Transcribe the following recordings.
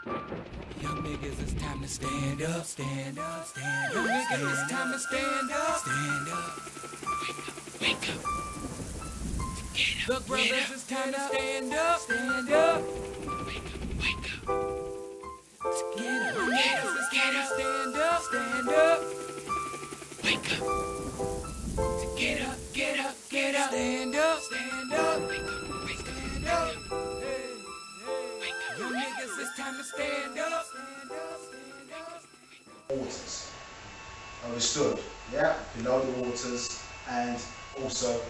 Young niggas, it's time to stand up, stand up, stand up. Young niggas, it's time to stand up, stand up. Wake up, get up. Look, brothers, it's time to stand up, stand up. Wake up, get up. Young niggas, it's time to stand up, stand up. Wake up, get up, get up, get up. Stand up, stand up. Wake up, stand up. Young niggas, it's time to stand up. Waters. Understood? Yeah? Below the waters and also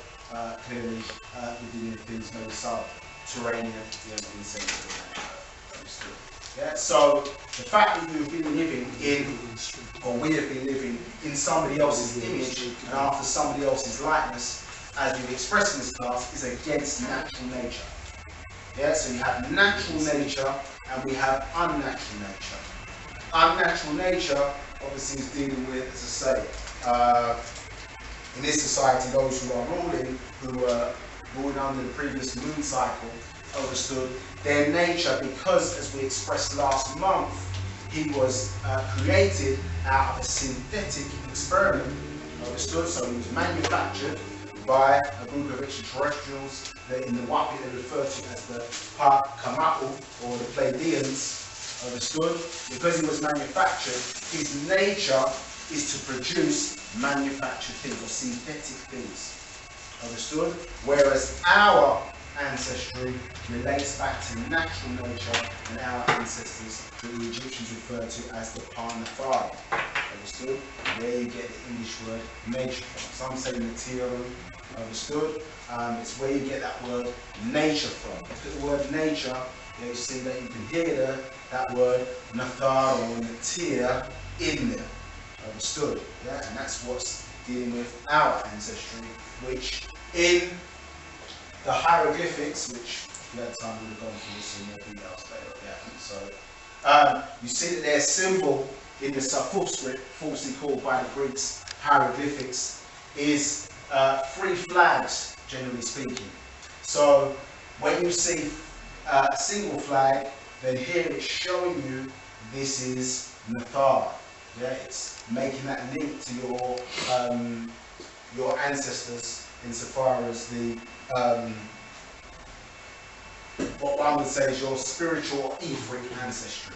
clearly within the things maybe subterranean, understood? Yeah? So the fact that you've been living in, or we have been living in somebody else's image and after somebody else's likeness, as we've expressed in this class, is against natural nature. Yeah, so you have natural nature and we have unnatural nature. Unnatural nature obviously is dealing with, as I say, in this society, those who are ruling, who were ruling under the previous moon cycle, understood their nature because, as we expressed last month, he was created out of a synthetic experiment, understood, so he was manufactured by a group of extraterrestrials that in the Nuwabian they refer to as the Kemetic or the Pleiadians, understood? Because he was manufactured, his nature is to produce manufactured things or synthetic things, understood? Whereas our ancestry relates back to natural nature and our ancestors, who the Egyptians refer to as the Parnafari. Understood? Where you get the English word nature from. Some say material, understood? It's where you get that word nature from. Look at the word nature, you see that you can hear that word nathar or natir in there. Understood? Yeah? And that's what's dealing with our ancestry, which in the hieroglyphics, which if we had time we would have gone through this in more details later. Yeah. So you see that their symbol in the Safuf script, falsely called by the Greeks hieroglyphics, is 3 flags, generally speaking. So when you see a single flag, then here it's showing you this is Nathar. Yeah, it's making that link to your ancestors insofar as the what one would say is your spiritual or etheric ancestry.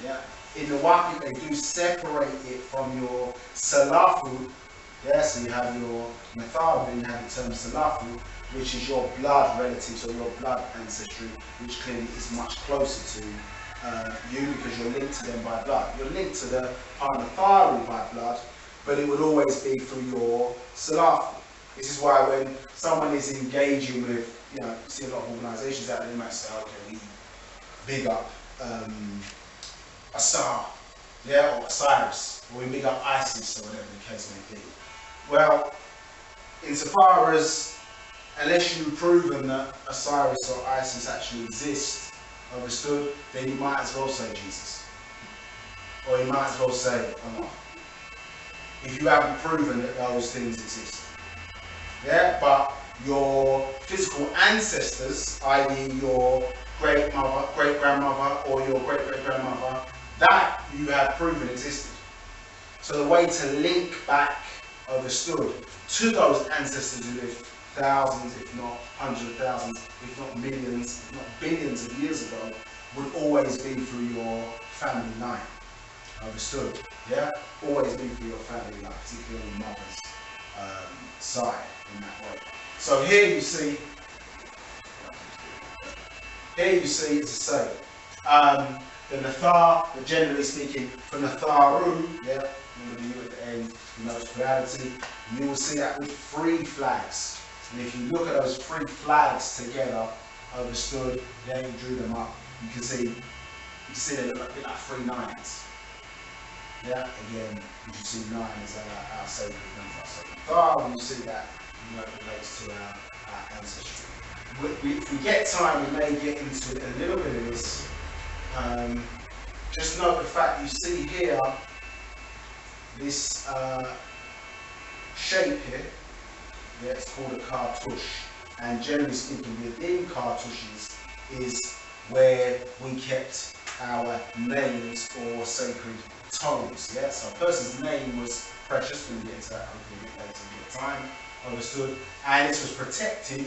Yeah. In the Nuwabian, they do separate it from your Salafu. Yeah, so you have your Nabab and you have the term Salafu, which is your blood relatives or your blood ancestry, which clearly is much closer to you because you're linked to them by blood. You're linked to the Parnafari by blood, but it would always be through your Salafu. This is why when someone is engaging with, you see a lot of organisations out there, they might say, okay, we big up Asar, yeah, or Osiris, or we big up Isis, or whatever the case may be. Well, insofar as, unless you've proven that Osiris or Isis actually exist, understood, then you might as well say Jesus. Or you might as well say Allah. If you haven't proven that those things exist. Yeah, but your physical ancestors, i.e. your great-mother, great-grandmother, or your great-great-grandmother, that you have proven existed. So the way to link back, understood, to those ancestors who lived thousands, if not hundreds of thousands, if not millions, if not billions of years ago, would always be through your family line. Understood? Yeah? Always be through your family line, particularly on your mother's side in that way. So here you see, as I say, the Nathar, but generally speaking, for Natharu, yeah, remember the U at the end, you know its plurality, you will see that with 3 flags. And if you look at those 3 flags together, understood, then you drew them up, you can see they look a bit like 3 nines. Yeah, again, you can see 9 as our sacred number. So Nathar, when you see that, you know it relates to our ancestry. If we get time, we may get into a little bit of this. Just note the fact you see here, this shape here, yeah, it's called a cartouche. And generally speaking, within cartouches is where we kept our names or sacred tomes. Yeah, so a person's name was precious. We'll get into that hopefully a bit later in the time. Understood, and this was protected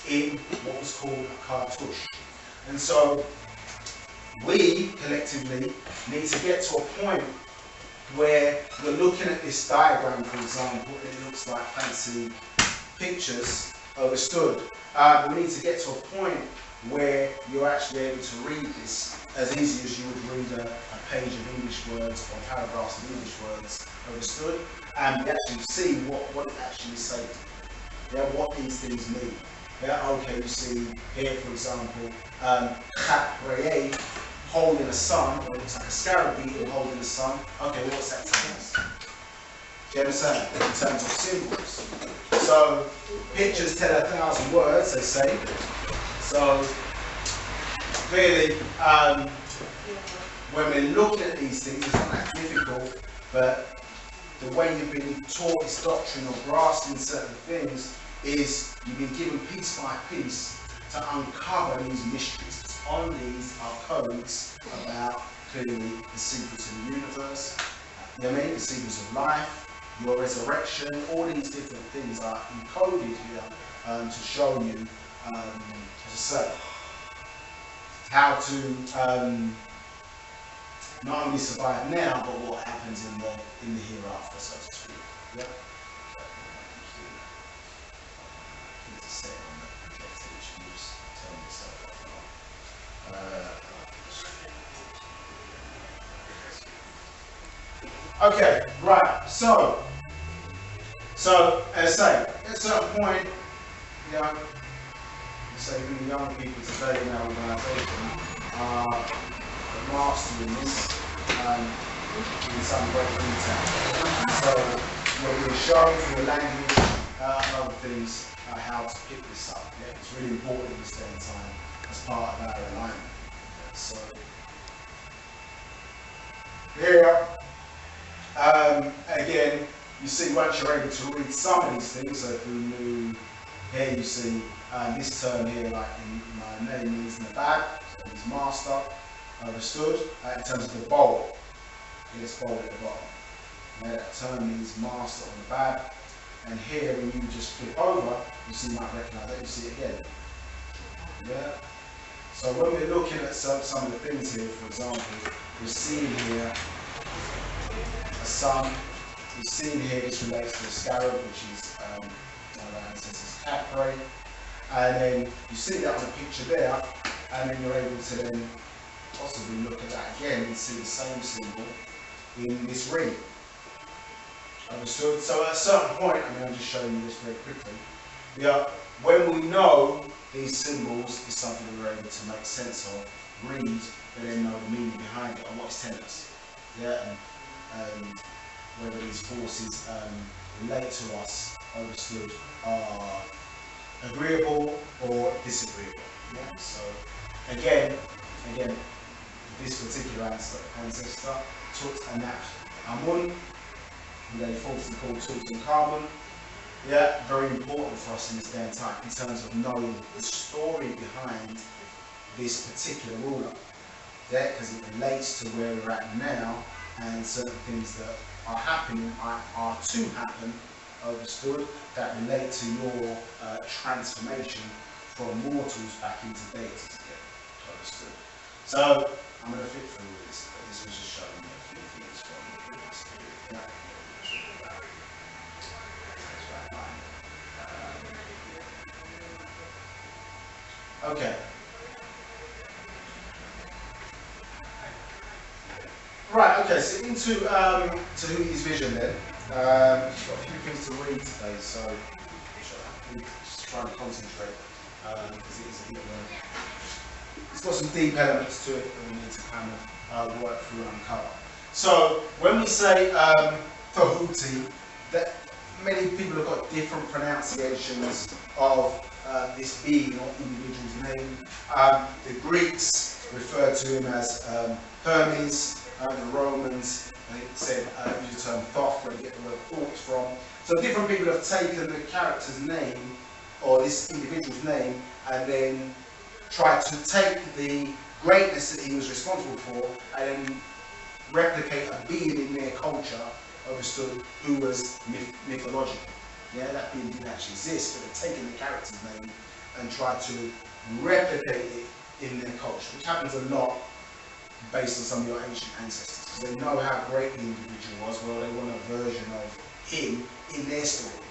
in what was called a cartouche. And so we collectively need to get to a point where we're looking at this diagram, for example, and it looks like fancy pictures, understood. We need to get to a point where you're actually able to read this as easy as you would read a page of English words or paragraphs of English words, understood, and actually see what it actually says. Yeah, what these things mean. Yeah, okay, you see here, for example, Khapreye holding a sun, or it looks like a scarab beetle holding a sun. Okay, what's that telling us? Do you understand? In terms of symbols. So, pictures tell 1,000 words, they say. So, clearly, when we're looking at these things, it's not that difficult, but the way you've been taught this doctrine or grasping certain things is you've been given piece by piece to uncover these mysteries. Because on these are codes about clearly the secrets of the universe, you know what I mean? The secrets of life, your resurrection, all these different things are encoded here to show you, as I say, how to not only survive now, but what happens in the hereafter, so to speak. Yeah. Okay, right. So as I say, at a certain point, you know, say the young people today in our organisation are mastering this in some great detail. So we're shown through the language and other things how to pick this up. Yeah? It's really important in this day and time as part of our alignment. So here, again, you see once you're able to read some of these things, so if we move here, you see this term here, like in my name is Nabab, so it means master, understood, in terms of the bowl. It's bold at the bottom. Yeah, that term means master on the back. And here, when you just flip over, you see, you might recognize that, you see it again. Yeah. So when we're looking at some of the things here, for example, we're seeing here a sun. We're seeing here this relates to a scarab, which is MoorLionessez Khapreye. And then you see that on the picture there, and then you're able to then possibly look at that again and see the same symbol in this ring. Understood? So at a certain point, I mean, I'm just showing you this very quickly. Yeah, when we know these symbols is something we're able to make sense of, read, but then know the meaning behind it and what it's telling us. Yeah, and whether these forces relate to us, understood, are agreeable or disagreeable. Yeah. So again, this particular ancestor took a nap. Amun, they falsely called Tutankhamun. Yeah, very important for us in this day and time in terms of knowing the story behind this particular ruler. Yeah, because it relates to where we're at now and certain things that are happening, are to happen, understood, that relate to your transformation from mortals back into deities again, understood. So, I'm going to flip through this, but this was just showing me a few things from the previous period. Yeah. Okay. Right, okay, so into to Nuwabian's vision then. Just got a few things to read today, so just trying to concentrate because it is a bit it's got some deep elements to it that we need to kind of work through and uncover. So when we say Tahuti, that many people have got different pronunciations of this being or individual's name. The Greeks referred to him as Hermes. The Romans, they said, use the term Thoth, where you get the word thought from. So different people have taken the character's name, or this individual's name, and then tried to take the greatness that he was responsible for, and then replicate a being in their culture, understood, who was mythological. Yeah, that being didn't actually exist, but they're taking the character's name and try to replicate it in their culture, which happens a lot based on some of your ancient ancestors, because they know how great the individual was. Well, they want a version of him in their story,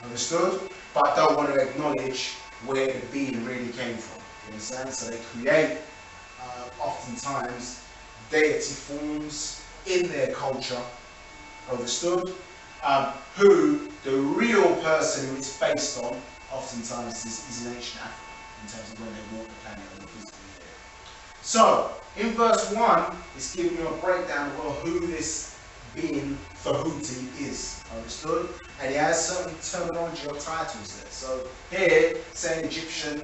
understood, but don't want to acknowledge where the being really came from. You understand? So they create oftentimes deity forms in their culture, understood, who the real person who it's based on oftentimes is in ancient Africa, in terms of when they walk the planet and the physical area. So in verse 1, it's giving you a breakdown of who this being Fahuti is, understood, and he has certain terminology or titles there. So here, saying Egyptian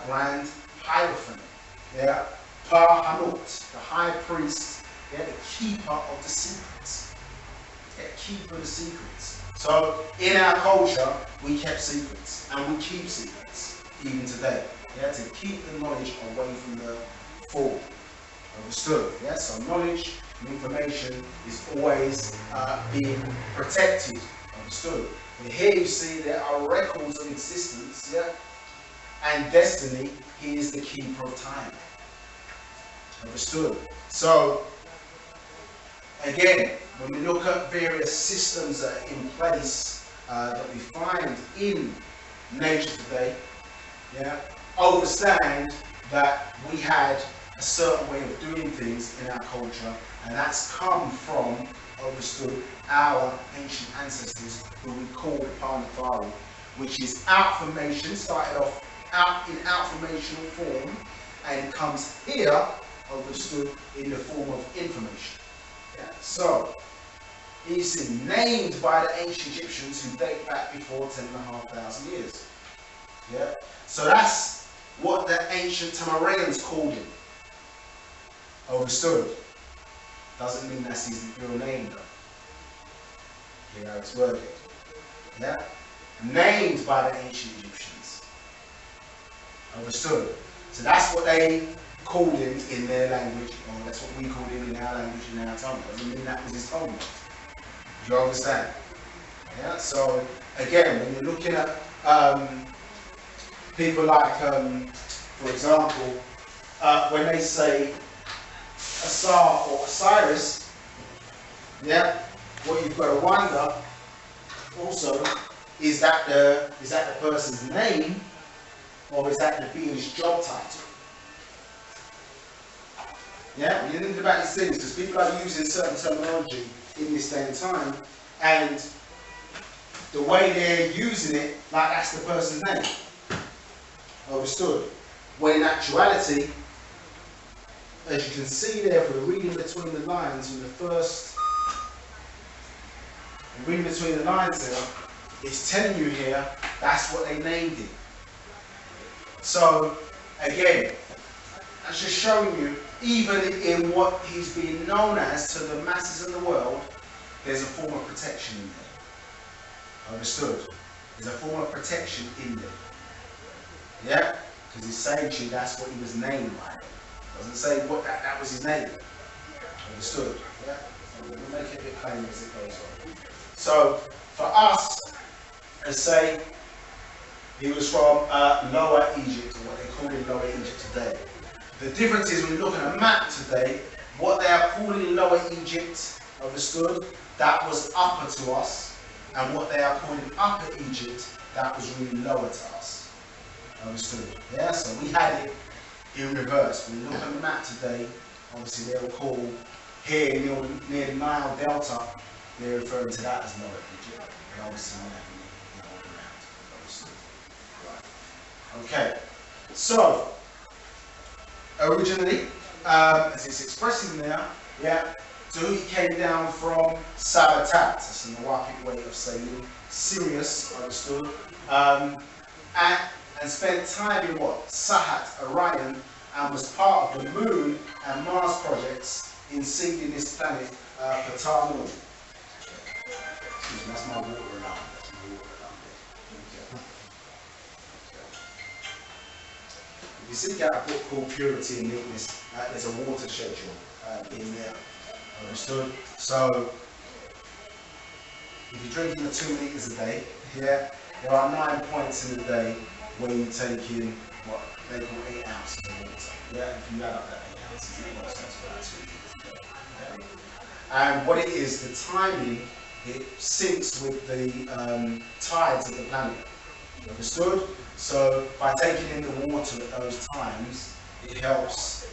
Grand Hierophant, yeah, Parhanut, the high priest, yeah, the keeper of the secrets, yeah, keeper of the secrets. So in our culture, we kept secrets, and we keep secrets even today. Yeah, to keep the knowledge away from the fall. Understood? Yeah, so knowledge and information is always being protected. Understood? And here you see there are records of existence, yeah, and destiny. He is the keeper of time. Understood? So again, when we look at various systems that are in place that we find in nature today, yeah, understand that we had a certain way of doing things in our culture, and that's come from, understood, our ancient ancestors who we called upon the Pharaoh, which is outformation, started off out in outformational form, and comes here, understood, in the form of information. Yeah. So, it's named by the ancient Egyptians who date back before 10,500 years. Yeah. So that's what the ancient Tamarians called him. Understood? Doesn't mean that's his real name though. Hear how it's worded. Yeah? Named by the ancient Egyptians. Understood? So that's what they called him in their language, or that's what we called him in our language, in our tongue. Doesn't mean that was his tongue. Do you understand? Yeah? So again, when you're looking at people like, for example, when they say Asar or Osiris, yeah, what you've got to wonder also is that the person's name, or is that the being's job title? Yeah, when you think about these things, because people are using certain terminology in this day and time, and the way they're using it, like that's the person's name. Understood? When in actuality, as you can see there, if we're reading between the lines, in the first, reading between the lines there, it's telling you here, that's what they named him. So, again, that's just showing you, even in what he's being known as to the masses of the world, there's a form of protection in there. Understood? There's a form of protection in there. Yeah? Because he's saying to you that's what he was named by. Doesn't say what that was his name. Understood? Yeah? So we'll make it a bit plainer as it goes on. So, for us, let's say he was from Lower Egypt, or what they call in Lower Egypt today. The difference is when you look at a map today, what they are calling Lower Egypt, understood, that was upper to us, and what they are calling Upper Egypt, that was really lower to us. Understood? Yeah, so we had it in reverse. When you look at the map today, obviously they will call here near the Nile Delta, they're referring to that as Lower Egypt. And obviously we have it around. Understood? Right. Okay. So, originally, as it's expressing there, yeah, so he came down from Sabatat, that's the Nuwabian way of saying Sirius, understood, and spent time in what? Sahat, Orion, and was part of the Moon and Mars projects in seeding this planet for Talmud. Excuse me, that's my water alarm. That's my water alarm there. Okay. you seek out a book called Purity and Neatness, there's a water schedule in there. Understood? So, if you're drinking the 2 litres a day, yeah, there are 9 points in the day where you take in what they call 8 ounces of water. Yeah, if you add up that 8 ounces, it works out to about 2 litres a day. Yeah. And what it is, the timing, it syncs with the tides of the planet. Understood? So by taking in the water at those times, it helps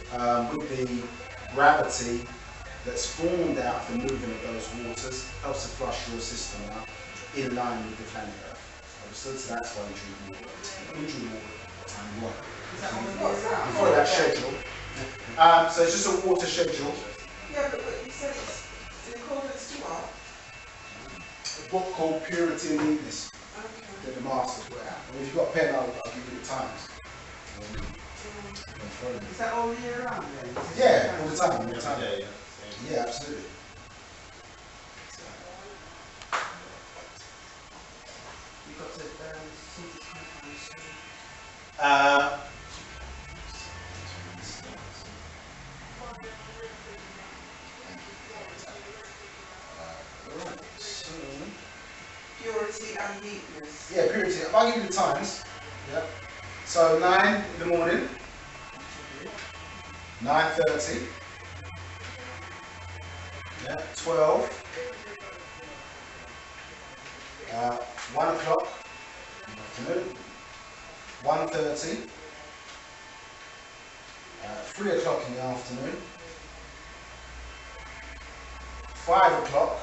with the gravity that's formed out of the movement of those waters, helps to flush your system out in line with the planet Earth. Understood? So that's why you drink water. You drink water at the time you want. You follow that schedule. So it's just a water schedule. Yeah, but you said it's in accordance to what? A book called Purity and Neatness. That the masters put out. And if you've got a pen, I'll give you the times. Is that all year round then? Yeah, all the time. All the time. Yeah, absolutely. You've got to see the purity and neatness. Yeah, purity. I'll give you the times. Yeah. So 9 in the morning, 9:30, yeah, 12, 1 o'clock in the afternoon, 1:30, 3 o'clock in the afternoon, 5 o'clock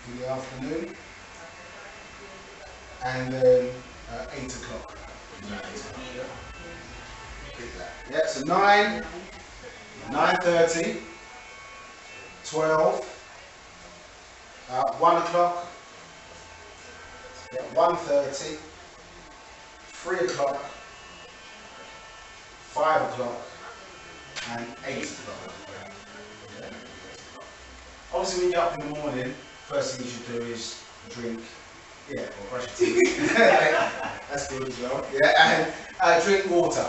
in the afternoon, and then 8 o'clock. Yeah, so 9, 9:30, 12, 1 o'clock, yeah, 1:30, 3 o'clock, 5 o'clock, and 8 o'clock. Yeah. Obviously, when you're up in the morning, first thing you should do is drink. Yeah, or brush your teeth. That's good as well. Yeah, and drink water.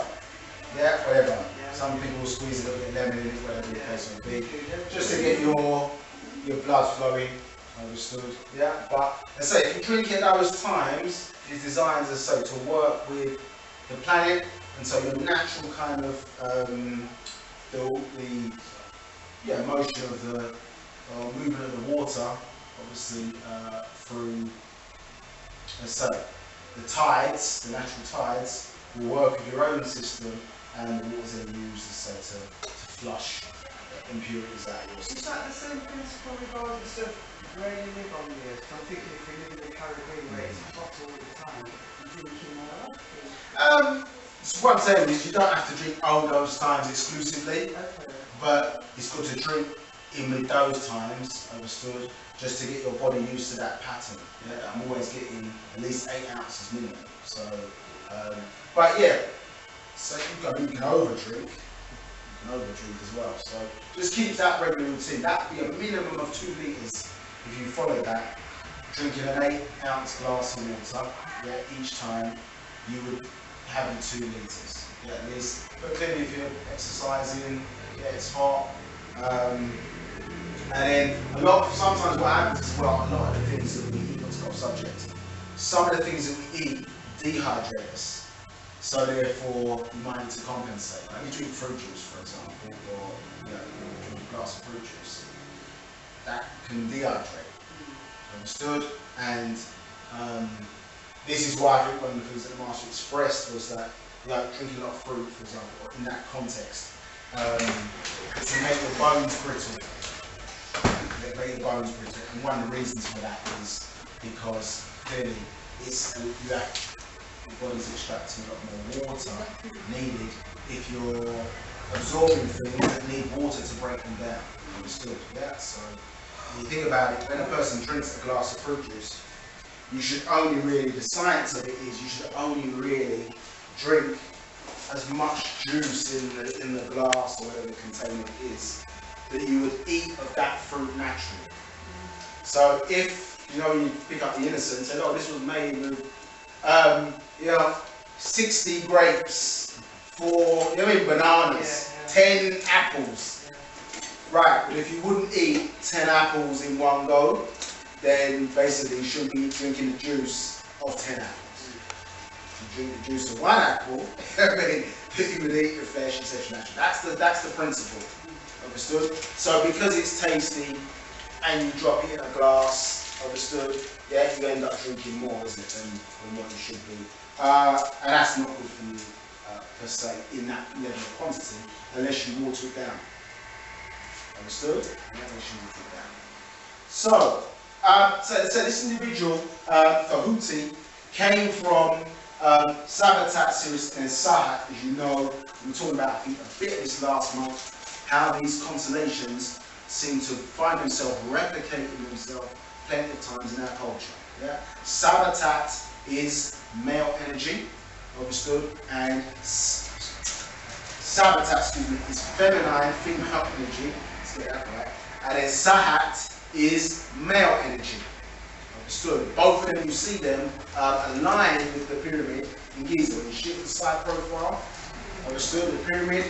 Yeah, whatever. Yeah. Some people will squeeze a little bit of lemon in it, whatever the case may be, just to get your blood flowing. Understood? Yeah, but let's say if you drink it at those times, it's designed as so to work with the planet, and so your natural kind of the motion of the movement of the water, obviously through. So the tides, the natural tides, will work with your own system, and the water is then used as to flush impurities out of your system. Is that the same principle regardless of where you live on the earth? I'm thinking if you live in the Caribbean where it's hot all the time, you're drinking more? So what I'm saying is you don't have to drink all those times exclusively, but it's good to drink in with those times, understood, just to get your body used to that pattern. Yeah? I'm always getting at least 8 ounces minimum. So, but yeah, so you can overdrink. You can overdrink as well. So just keep that regular routine. That would be a minimum of 2 litres if you follow that. Drinking an 8-ounce glass of water, yeah, each time you would have your 2 litres. Yeah, at least. But clearly if you're exercising, yeah, it's hot. And then sometimes what happens as well, a lot of the things that we eat, let's go off subject, some of the things that we eat dehydrate us. So therefore, you might need to compensate. Like you drink fruit juice, for example, or you drink a glass of fruit juice. That can dehydrate. Understood? And this is why I think one of the things that the master expressed was that, like drinking a lot of fruit, for example, in that context, to make your bones brittle. Make your bones brittle. And one of the reasons for that is because clearly your body's extracting a lot more water needed if you're absorbing things that need water to break them down. Understood? Yeah. So when you think about it, when a person drinks a glass of fruit juice, you should only really, the science of it is, you should only really drink as much juice in the glass or whatever the container is that you would eat of that fruit naturally. So if, when you pick up the innocent and say, oh, this was made with, 60 grapes for, you know what I mean, bananas, 10 apples. Right, but if you wouldn't eat 10 apples in one go, then basically you shouldn't be drinking the juice of 10 apples. If you drink the juice of one apple, I mean, you would eat the flesh, etc. That's the principle. Understood? So because it's tasty and you drop it in a glass, understood? Yeah, you end up drinking more, isn't it, than what you should be. And that's not good for you per se in that level of quantity unless you water it down. Understood? Unless you water it down. So this individual, Fahuti, came from Sabatat series and Sahat, as you know. We were talking about a bit of this last month, how these constellations seem to find themselves replicating themselves plenty of times in our culture. Yeah? Sabatat is male energy, understood, and Sabatat, excuse me, is feminine, female energy. Let's get that right. And then Sahat is male energy. Understood. Both of them, you see them aligned with the pyramid in Giza. When you shift the side profile, understood, the pyramid,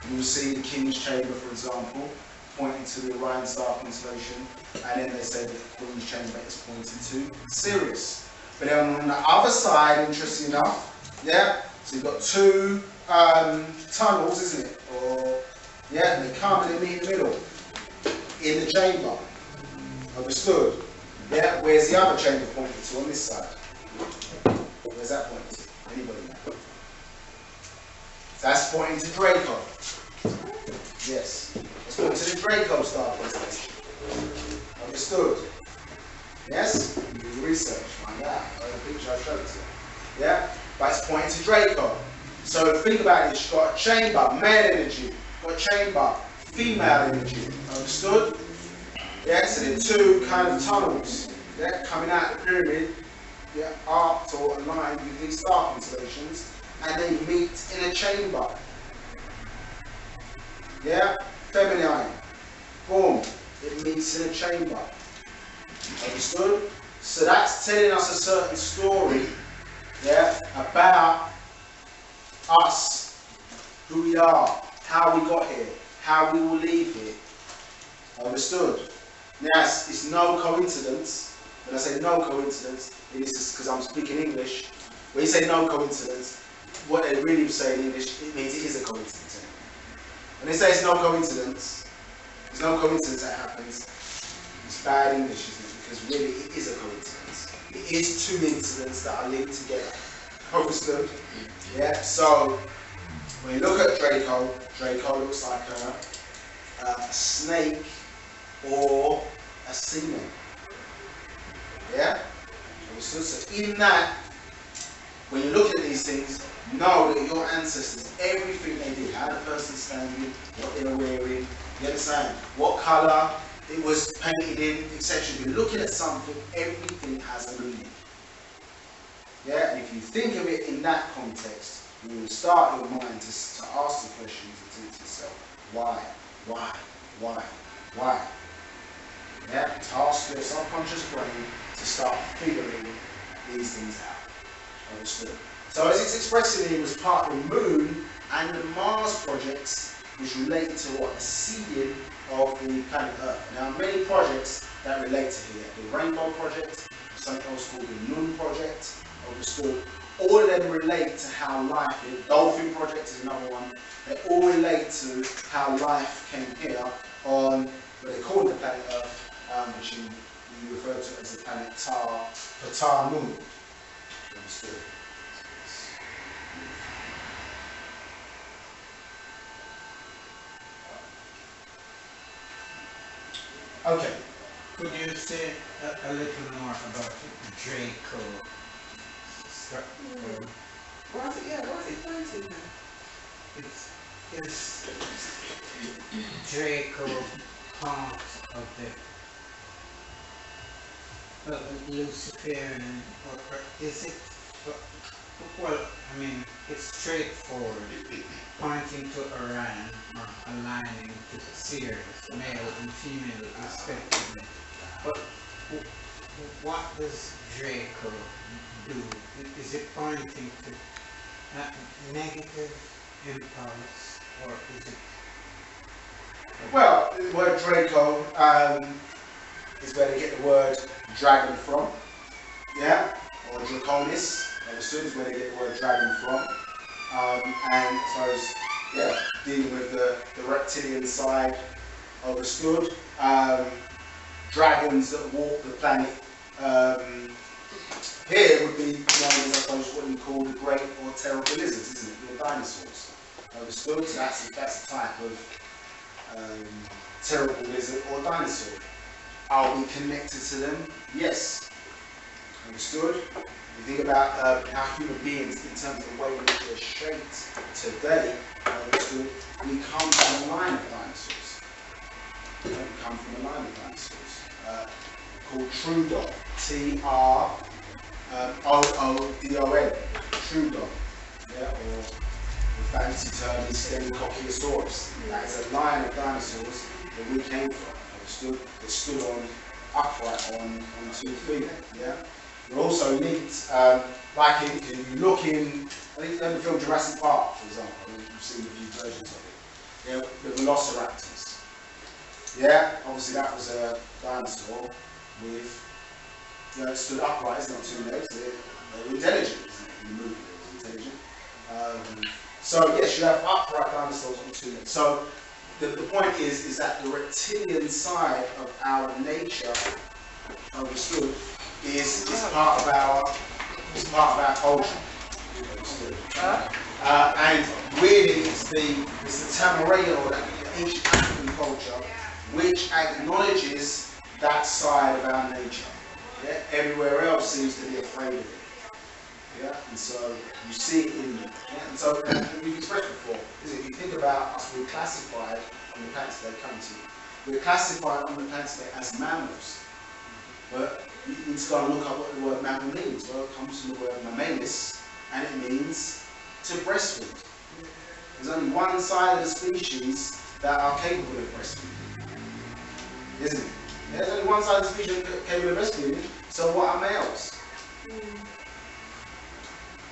you will see the King's chamber, for example, pointing to the Orion star constellation, and then they say that the Queen's chamber is pointing to Sirius. But then on the other side, interesting enough, yeah, so you've got two tunnels, isn't it? Or, yeah, and they come and they meet in the middle, in the chamber. Understood? Yeah, where's the other chamber pointing to on this side? Where's that pointing to? Anybody know? That's pointing to Draco. Yes. It's pointing to the Draco star constellation. Understood? Yes? You do your research, find out. The picture I showed you. Yeah? But it's pointing to Draco. So think about it, you've got a chamber, male energy, got a chamber, female energy. Understood? Yeah, so there are two kind of tunnels, yeah, coming out of the pyramid, yeah, arced or aligned with these star constellations, and they meet in a chamber. Yeah, feminine, boom, it meets in a chamber. Understood? So that's telling us a certain story, yeah, about us, who we are, how we got here, how we will leave here. Understood? Now, it's no coincidence. When I say no coincidence, this is because I'm speaking English. When you say no coincidence, what they really say in English, it means it is a coincidence. When they say it's no coincidence, there's no coincidence that happens. It's bad English, isn't it? Because really, it is a coincidence. It is two incidents that are linked together. Understood? Yeah. So when you look at Draco, Draco looks like a snake or a seaman. Yeah? So in that, when you look at these things, know that your ancestors, everything they did, how the person standing, what they were wearing, you understand? What colour it was painted in, etc. If you're looking at something, everything has a meaning. Yeah? And if you think of it in that context, you will start your mind to ask the questions and think to yourself, why? Why? Why? Why? Yeah, task your subconscious brain to start figuring these things out. Understood? So as it's expressing here, was part of the Moon and the Mars projects, which relate to what? The seeding of the planet Earth. Now, many projects that relate to here. The Rainbow Project, something else called the Moon Project. Understood? All of them relate to how life, the Dolphin Project is another one. They all relate to how life came here on what they call the planet Earth, which you refer to as the planet Tar Moon. Understood? Okay. Could you say a little more about Draco? What's it pointing at? It's Draco part of the Luciferian, or is it? Well, I mean, it's straightforward, pointing to Orion or aligning to Sirius, male and female respectively. But what does Draco do? Is it pointing to negative impulse, or is it? Well, the word Draco is where they get the word dragon from. Yeah? Or Draconis, understood, is where they get the word dragon from. And I suppose, yeah, dealing with the reptilian side, understood. Dragons that walk the planet here would be known as, I suppose, what you call the great or terrible lizards, isn't it? The dinosaurs. Understood? So that's a type of terrible lizard or dinosaur. Are we connected to them? Yes. Understood? You think about how human beings, in terms of the way in which they're shaped today, understood, we come from a line of dinosaurs. We come from a line of dinosaurs called Troodon. T-R-O-O-D-O-N. Troodon. Yeah, or the fancy term is Stegocochiosaurus. That is a line of dinosaurs that we came from. Understood? That stood upright on 2 feet. Yeah. You also meet, like if you look in, I think in the film Jurassic Park, for example, you've seen a few versions of it. You know, the velociraptors. Yeah, obviously that was a dinosaur with, you know, it stood upright, it's not 2 legs, they were intelligent, isn't it? In the movie, they were intelligent. So yes, you have upright dinosaurs on 2 legs. So the point is that the reptilian side of our nature, understood, is part of our culture. And really it's the Tamareyo, or the ancient African culture, which acknowledges that side of our nature. Yeah? Everywhere else seems to be afraid of it. Yeah? And so you see it in them. Yeah? And so we've expressed before, is if you think about us, we're classified on the planet they come to. We're classified on the planet as mammals. But you need to go and look up what the word mammal means. Well, it comes from the word mammalis, and it means to breastfeed. There's only one side of the species that are capable of breastfeeding, isn't it? There's only one side of the species capable of breastfeeding. So what are males?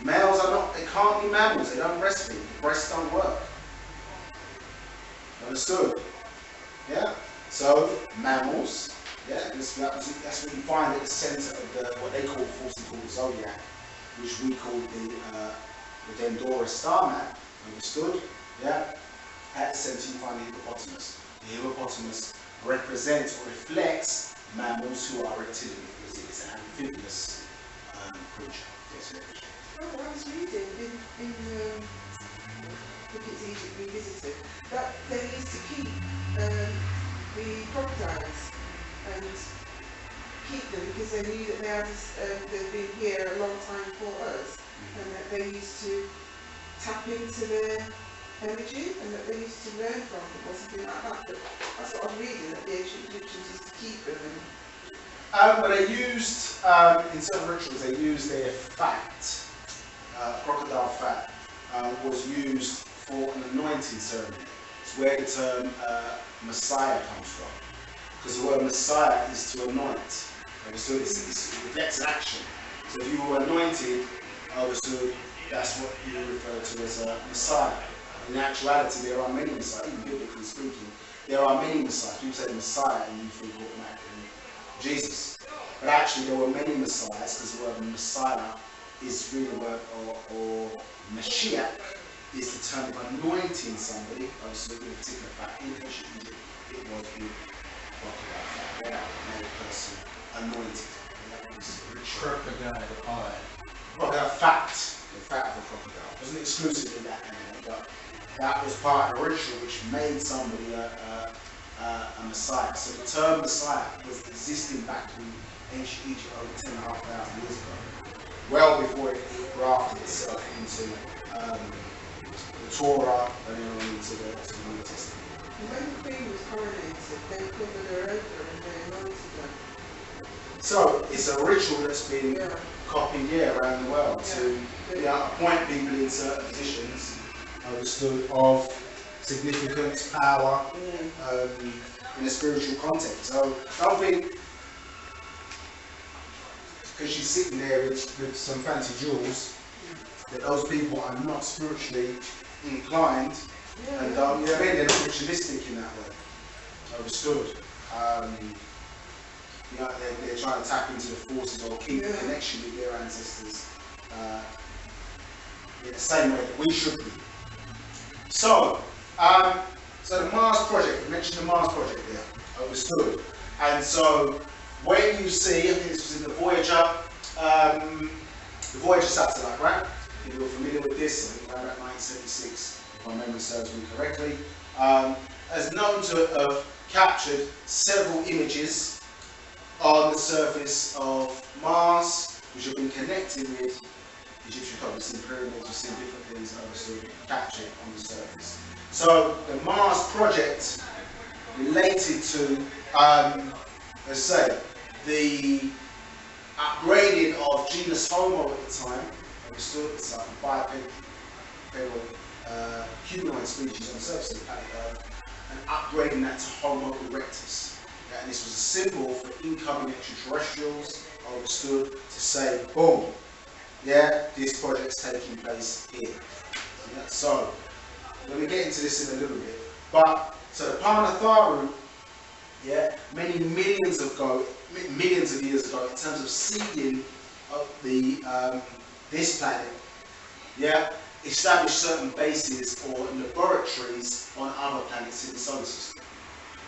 Males are not, they can't be mammals, they don't breastfeed. The breasts don't work. Understood? Yeah? So, mammals. Yeah, that's what you find at the centre of what they falsely call the zodiac, which we call the Dendora star map. Understood? Yeah. At the centre you find the hippopotamus. The hippopotamus represents or reflects mammals who are reptilian, because it is an amphibious creature. Yes, I was reading in it's Egypt Revisited that they used to keep the crocodiles and keep them because they knew that they'd been here a long time before us, and that they used to tap into their energy and that they used to learn from them or something like that. But that's what I was reading, that the ancient Egyptians used to keep them. But they used, in certain rituals, they used their fat, crocodile fat, was used for an anointing ceremony. It's where the term Messiah comes from. Because the word Messiah is to anoint. So it reflects an action. So if you were anointed, understood, that's what you refer to as a Messiah. In actuality, there are many Messiahs, even biblically speaking, there are many Messiahs. People say Messiah and you think automatically Jesus. But actually there were many Messiahs, because the word Messiah is really the word, or Mashiach is the term of anointing somebody, obviously in a particular fact. In ancient Egypt, it was with crocodile fat, made a person anointed. Crocodile oil. Crocodile fat, the fat of the crocodile. It wasn't exclusively that animal, but that was part of the ritual which made somebody a Messiah. So the term Messiah was existing back in ancient Egypt over 10,500 years ago, well before it grafted itself into the Torah and then into the New Testament. When the Queen was coronated, they covered her over and they anointed her. So it's a ritual that's been copied around the world to appoint people in certain positions, understood, of significance, power, in a spiritual context. So I don't think because she's sitting there with some fancy jewels that those people are not spiritually inclined and don't, you know what I mean? They're not ritualistic in that way. Understood. You know, they're trying to tap into the forces or keep a connection with their ancestors in the same way that we should be. So, so the Mars project, I mentioned the Mars project there, understood. And so, when you see, I think this was in the Voyager satellite, right? If you're familiar with this, I think around about 1976, if my memory serves me correctly, has known to have captured several images on the surface of Mars, which have been connected with Egyptian culture. We've seen pyramids, we've seen different things obviously captured on the surface. So the Mars project related to, let's say, the upgrading of genus Homo at the time, understood, it's like a bipedal humanoid species on the surface of the planet Earth, and upgrading that to Homo erectus. And this was a symbol for incoming extraterrestrials, understood, to say, boom, yeah, this project's taking place here. Yeah, so, we're going to get into this in a little bit. But, so the Parnatharu, yeah, many millions of years ago, in terms of seeding of the this planet, yeah, established certain bases or laboratories on other planets in the solar system.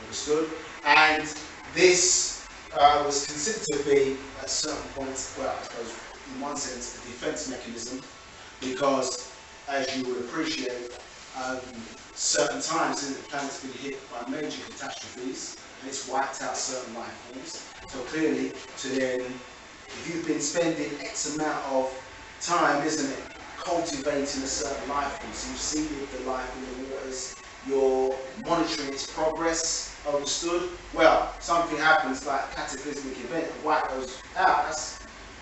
Understood? And this was considered to be, at certain points, well, I suppose, in one sense, a defense mechanism, because, as you would appreciate, certain times the planet's been hit by major catastrophes, and it's wiped out certain life forms. So clearly, to then, if you've been spending X amount of time, isn't it, cultivating a certain life form, so you've seeded the life in the waters, you're monitoring its progress, understood? Well, something happens like a cataclysmic event, a wipe goes out, that's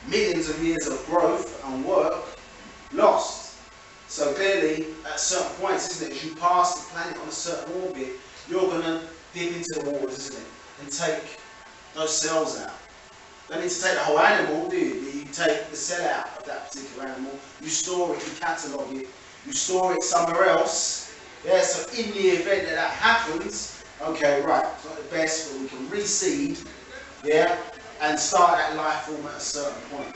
millions of years of growth and work lost. So clearly, at certain points, isn't it, as you pass the planet on a certain orbit, you're going to dip into the waters, isn't it, and take those cells out. You don't need to take the whole animal, do you? You take the cell out of that particular animal, you store it, you catalogue it, you store it somewhere else. Yeah, so in the event that that happens, okay, right, it's not the best, but we can reseed, yeah, and start that life form at a certain point.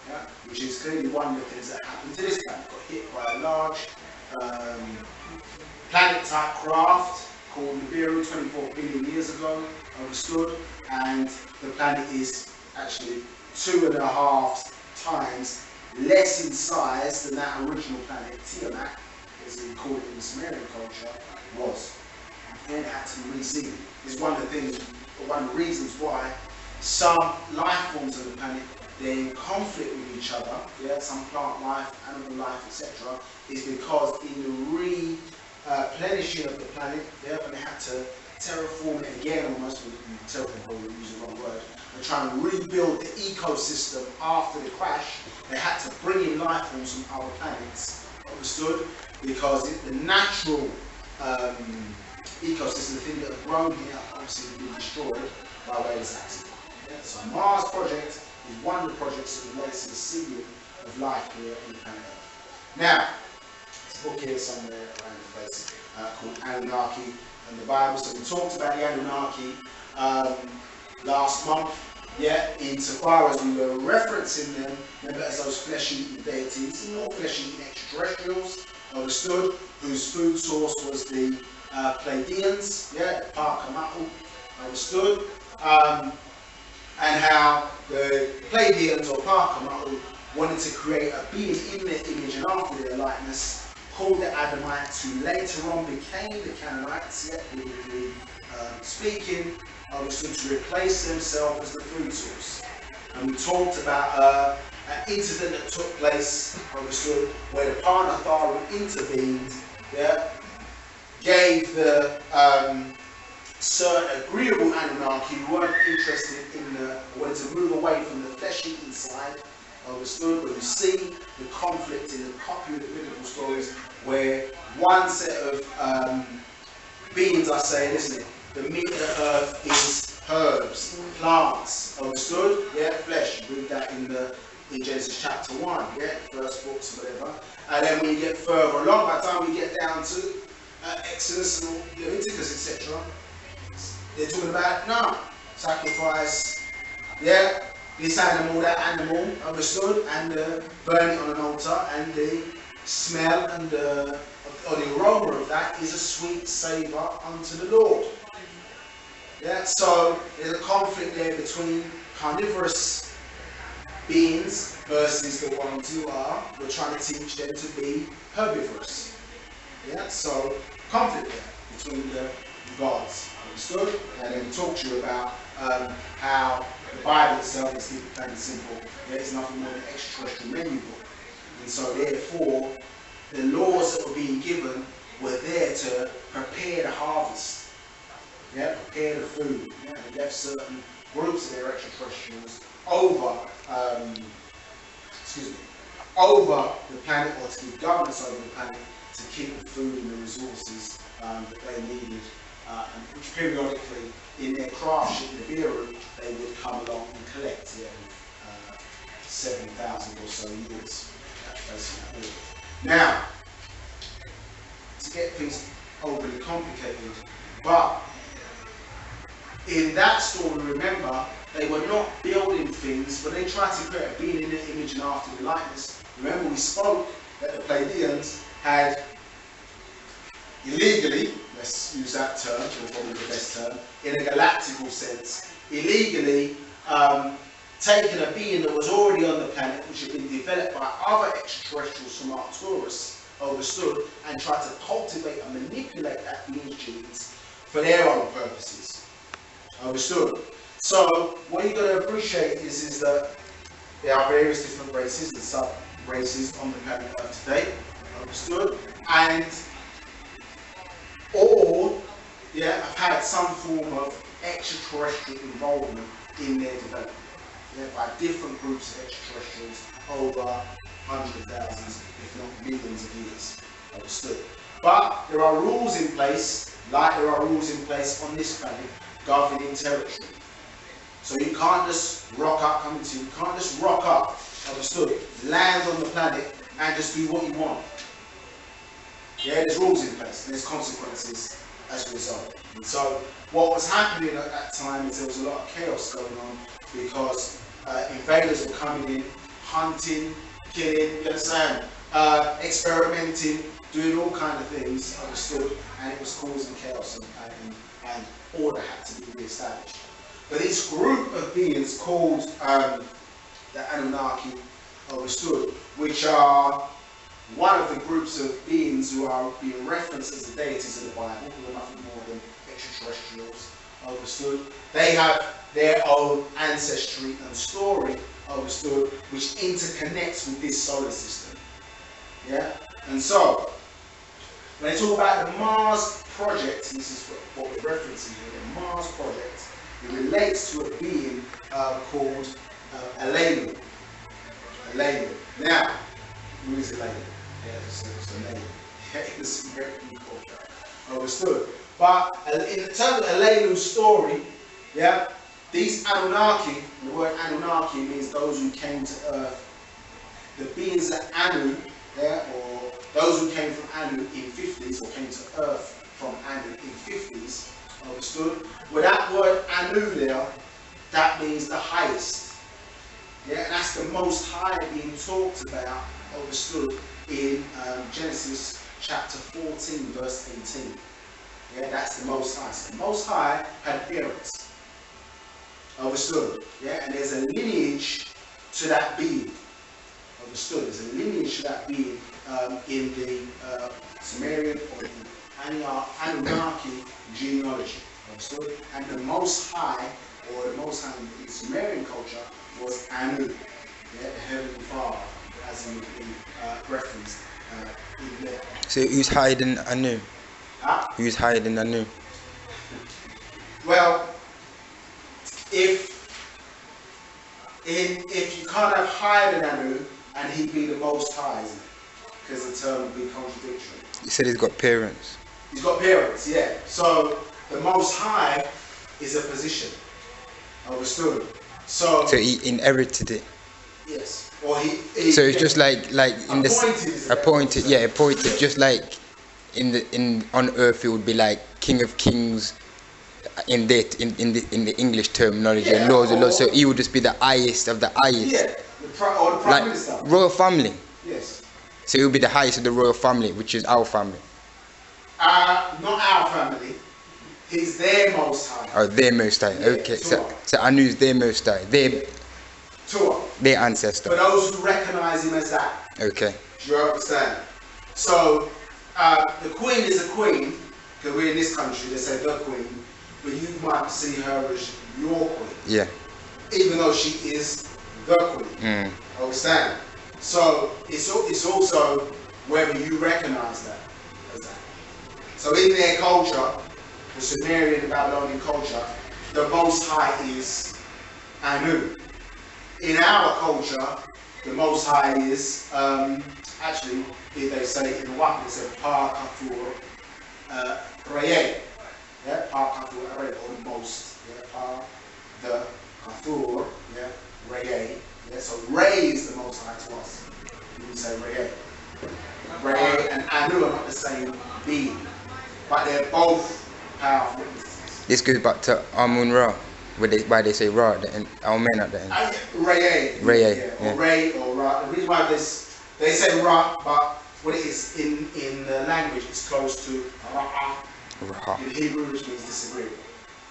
Yeah, which is clearly one of the things that happened to this planet. Got hit by a large planet-type craft called Nibiru 24 billion years ago, understood, and the planet is actually 2.5 times less in size than that original planet Tiamat, as we call it in the Sumerian culture, was. And it had to be reseeded. It's one of the things, one of the reasons why some life forms of the planet, they're in conflict with each other, yeah, some plant life, animal life, etc., is because in the replenishing of the planet, yeah, when they had to terraform it again, almost, terraform, we use the wrong word, they're trying to rebuild the ecosystem after the crash, they had to bring in life forms from other planets, understood? Because the natural ecosystem, the thing that have grown here, obviously been destroyed by way of this accident. Yeah? So Mars project is one of the projects that relates to the seeding of life here on the planet Earth. Now, there's a book here somewhere around the place called Anunnaki and the Bible. So we talked about the Anunnaki last month, yeah, insofar as we were referencing them, remember, as those flesh-eating deities or flesh-eating extraterrestrials, understood, whose food source was the Pleiadians, yeah, the Parkama'u, understood, and how the Pleiadians or Parkama'u wanted to create a being in their image and after their likeness, called the Adamites, who later on became the Canaanites, yeah, biblically speaking, understood, to replace themselves as the food source. And we talked about an incident that took place, understood, where the Parnatharu intervened, yeah, gave the certain agreeable Anunnaki who weren't interested in wanted to move away from the flesh-eating side, understood, where you see the conflict in the popular biblical stories where one set of beings are saying, isn't it, the meat of the earth is herbs, plants, understood, yeah, flesh, you read that in in Genesis chapter 1, yeah, first books, whatever. And then when you get further along, by the time we get down to Exodus and Leviticus, etc., they're talking about no sacrifice, yeah, this animal, that animal, understood, and burn it on an altar, and the smell and or the aroma of that is a sweet savour unto the Lord. Yeah, so there's a conflict there between carnivorous beings versus the ones who we're trying to teach them to be herbivorous. Yeah, so conflict there between the gods. Understood? And then talk to you about how the Bible itself is plain and simple. There is nothing more than an extraterrestrial menu book. And so therefore, the laws that were being given were there to prepare the harvest. Yeah, prepare the food. Yeah, they left certain groups of their extraterrestrials over over the planet, or to give governance over the planet, to keep the food and the resources that they needed, and which periodically in their craft ship, the Bureau, they would come along and collect, yeah, 7,000 or so years. That's basically it. Now, to get things overly complicated, but in that story, remember, they were not building things, but they tried to create a being in their image and after the likeness. Remember, we spoke that the Pleiadians had illegally, let's use that term, or probably the best term, in a galactical sense, illegally taken a being that was already on the planet, which had been developed by other extraterrestrials from Arcturus, understood, and tried to cultivate and manipulate that being's genes for their own purposes. Understood? So, what you've got to appreciate is that there are various different races and sub-races on the planet Earth today. Understood? And all, yeah, have had some form of extraterrestrial involvement in their development. Yeah, by different groups of extraterrestrials over hundreds of thousands, if not millions of years. Understood? But there are rules in place, like there are rules in place on this planet, governing territory. So you can't just rock up, you can't just rock up, understood, land on the planet and just do what you want. Yeah, there's rules in place and there's consequences as a result. And so what was happening at that time is there was a lot of chaos going on because invaders were coming in, hunting, killing, you understand, experimenting, doing all kind of things, understood, and it was causing chaos and order had to be re-established. But this group of beings called the Anunnaki, understood, which are one of the groups of beings who are being referenced as the deities of the Bible, who are nothing more than extraterrestrials, understood. They have their own ancestry and story, understood, which interconnects with this solar system. Yeah? And so, when they talk about the Mars project, and this is what we're referencing here, the Mars project, it relates to a being called Alelu. Alelu. Now, who is Alelu? Yeah, it's a name. Yeah, it's American culture. Understood. But in terms of Alelu's story, yeah, these Anunnaki, and the word Anunnaki means those who came to Earth. The beings that Anu, yeah, or those who came from Anu in 50s, or came to Earth from Anu in 50s, understood? With that word Anu there, that means the highest. Yeah, and that's the most high being talked about, understood, in Genesis chapter 14, verse 18. Yeah, that's the most high. So the most high had parents. Understood? Yeah, and there's a lineage to that being. Understood? There's a lineage to that being in the Sumerian or the Anunnaki genealogy. Understood? And the most high, or the most high in Sumerian culture, was Anu, yeah, the heavenly father, as in referenced in there. So who's higher than Anu? Huh? Who's higher than Anu? Well, if you can't have higher than Anu, and he'd be the most high, isn't it? Because the term would be contradictory. You said he's got parents. He's got parents, yeah. So the most high is a position. Understood? So he inherited it. Yes. Or So it's just like in the appointed. appointed. Just like on earth, it would be like King of Kings. In the English terminology, Yeah, Lords of Lords. So he would just be the highest of the highest. Yeah. Or the Prime Minister. Royal family. Yes. So he would be the highest of the royal family, which is our family. Not our family. He's their most high. Oh, their most high. Yeah, Okay. So Anu's their most high. Their ancestor. For those who recognise him as that. Okay. Do you understand? So the Queen is a queen, because we're in this country, they say the Queen, but you might see her as your Queen. Yeah. Even though she is the Queen. Understand? So it's also whether you recognise that as that. So in their culture, the Sumerian and Babylonian culture, the Most High is Anu. In our culture, the Most High is, actually, they say in the WiseUP, they say Pa Kafur Reye. Yeah, Pa Kafur Reye, or the most. Yeah, Pa, the Kafur, yeah, Reye. Yeah, so Ray is the Most High to us. We say Reye. Reye and Anu are not the same being, but they're both powerful witnesses. This goes back to Amun Ra, why they say Ra at the end, Amen at the end. Reye. Yeah. Or Ray or Ra. The reason why they say Ra, but what it is in the language, it's close to Ra'a in Hebrew, which means disagree.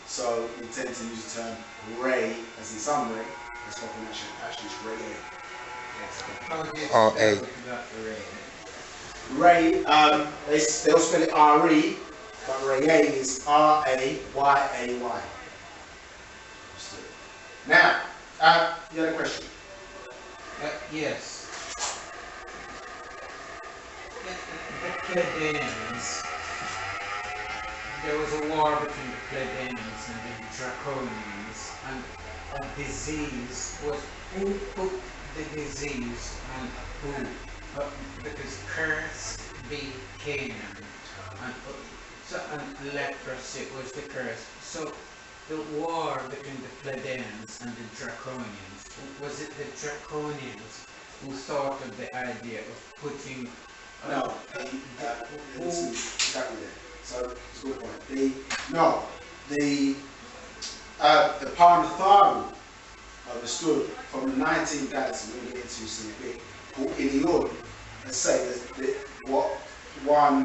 So we tend to use the term Ray as in some Ray. That's what we actually is Reye. R-A. Ray, they'll spell it R-E, but Reye is R-A-Y-A-Y. Now, you had a question? Yes. The Plebeians, there was a war between the Plebeians and the Draconians, and a disease was, who put the disease on who? Because curse be Canaan, and leprosy was the curse. So the war between the Plebeians and the Draconians, was it the Draconians who thought of the idea of putting No, exactly there. So it's a good point. The Parnatharu understood from the 19th galaxy, we're going to get into this in a bit, called Ilion. Let's say that what one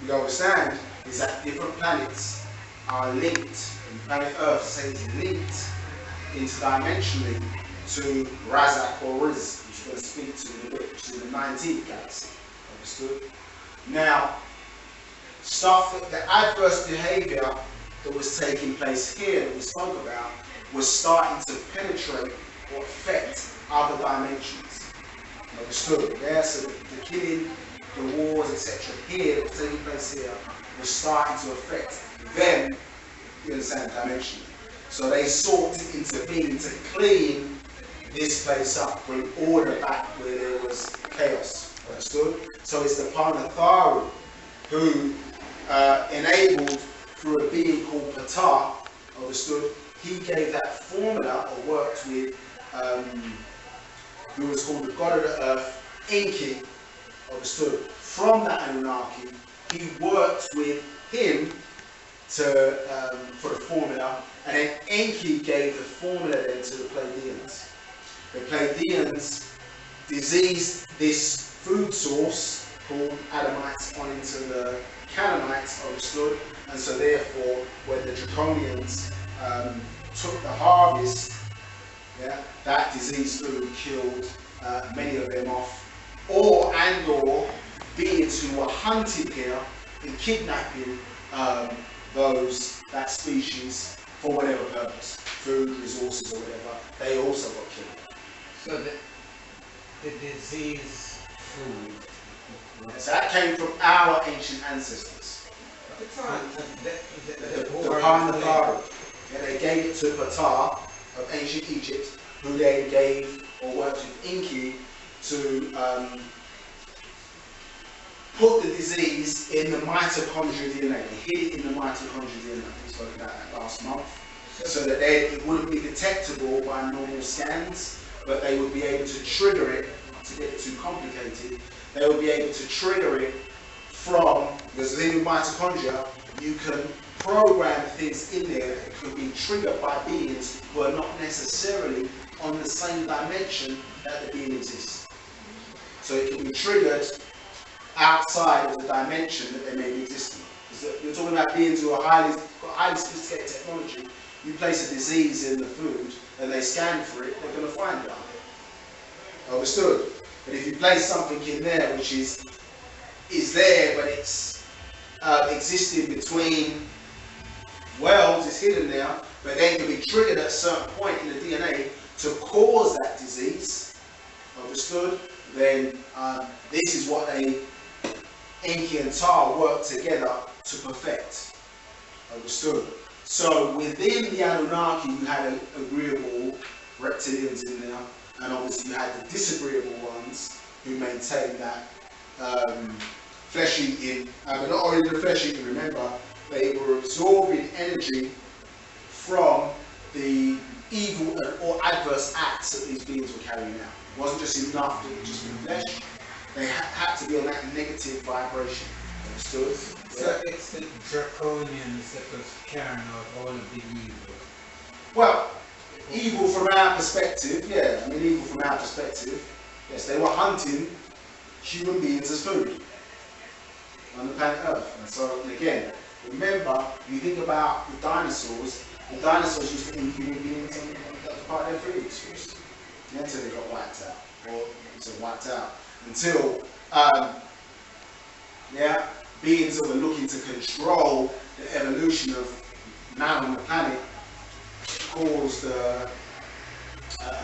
we understand is that different planets are linked, and planet Earth, say, is linked interdimensionally to Razak or Riz, which we're going to speak to in a bit, which is in the 19th galaxy. Understood? Now, the adverse behaviour that was taking place here that we spoke about was starting to penetrate or affect other dimensions. Understood? Yeah, so the killing, the wars, etc. here that was taking place here was starting to affect them, you understand, dimensionally. So they sought to intervene to clean this place up, bring order back where there was chaos. Understood? So it's the Parnatharu who enabled through a being called Ptah, understood? He gave that formula or worked with who was called the god of the earth, Enki, understood? From that Anunnaki, he worked with him for the formula, and then Enki gave the formula then to the Pleiadians. The Pleiadians diseased this food source called Adamites on into the Canaanites, understood? And so therefore, when the Draconians took the harvest, yeah, that disease food killed many of them off, or beings who were hunted here and kidnapping that species for whatever purpose, food, resources, or whatever, they also got killed. So the disease food. So that came from our ancient ancestors. The Parnatharu. Yeah, they gave it to Ptah of ancient Egypt, who then gave or worked with Enki to put the disease in the mitochondrial DNA. They hid it in the mitochondrial DNA. We spoke about that last month. so that then it wouldn't be detectable by normal scans, but they would be able to trigger it, not to get it too complicated, they would be able to trigger it from, because in mitochondria, you can program things in there that could be triggered by beings who are not necessarily on the same dimension that the being exists. So it can be triggered outside of the dimension that they may be existing. Because you're talking about beings who are got highly sophisticated technology. You place a disease in the food and they scan for it, they're going to find it. Understood? But if you place something in there which is there, but it's existing between worlds, it's hidden there, but then can be triggered at a certain point in the DNA to cause that disease, understood? Then this is what Enki and Tar work together to perfect, understood? So within the Anunnaki, you had agreeable reptilians in there, and obviously you had the disagreeable ones who maintained that flesh eating, but not only the flesh eating, remember, they were absorbing energy from the evil or adverse acts that these beings were carrying out. It wasn't just enough to just be flesh, they had to be on that negative vibration. Understood? So it's the draconians that was carrying out all of the evil. Well, evil from our perspective, yeah, I mean evil from our perspective, yes, they were hunting human beings as food on the planet Earth. And so, and again, remember, you think about the dinosaurs used to eat human beings and that was part of their food source. Yeah, until they got wiped out, or until wiped out. Until, beings that were looking to control the evolution of man on the planet caused a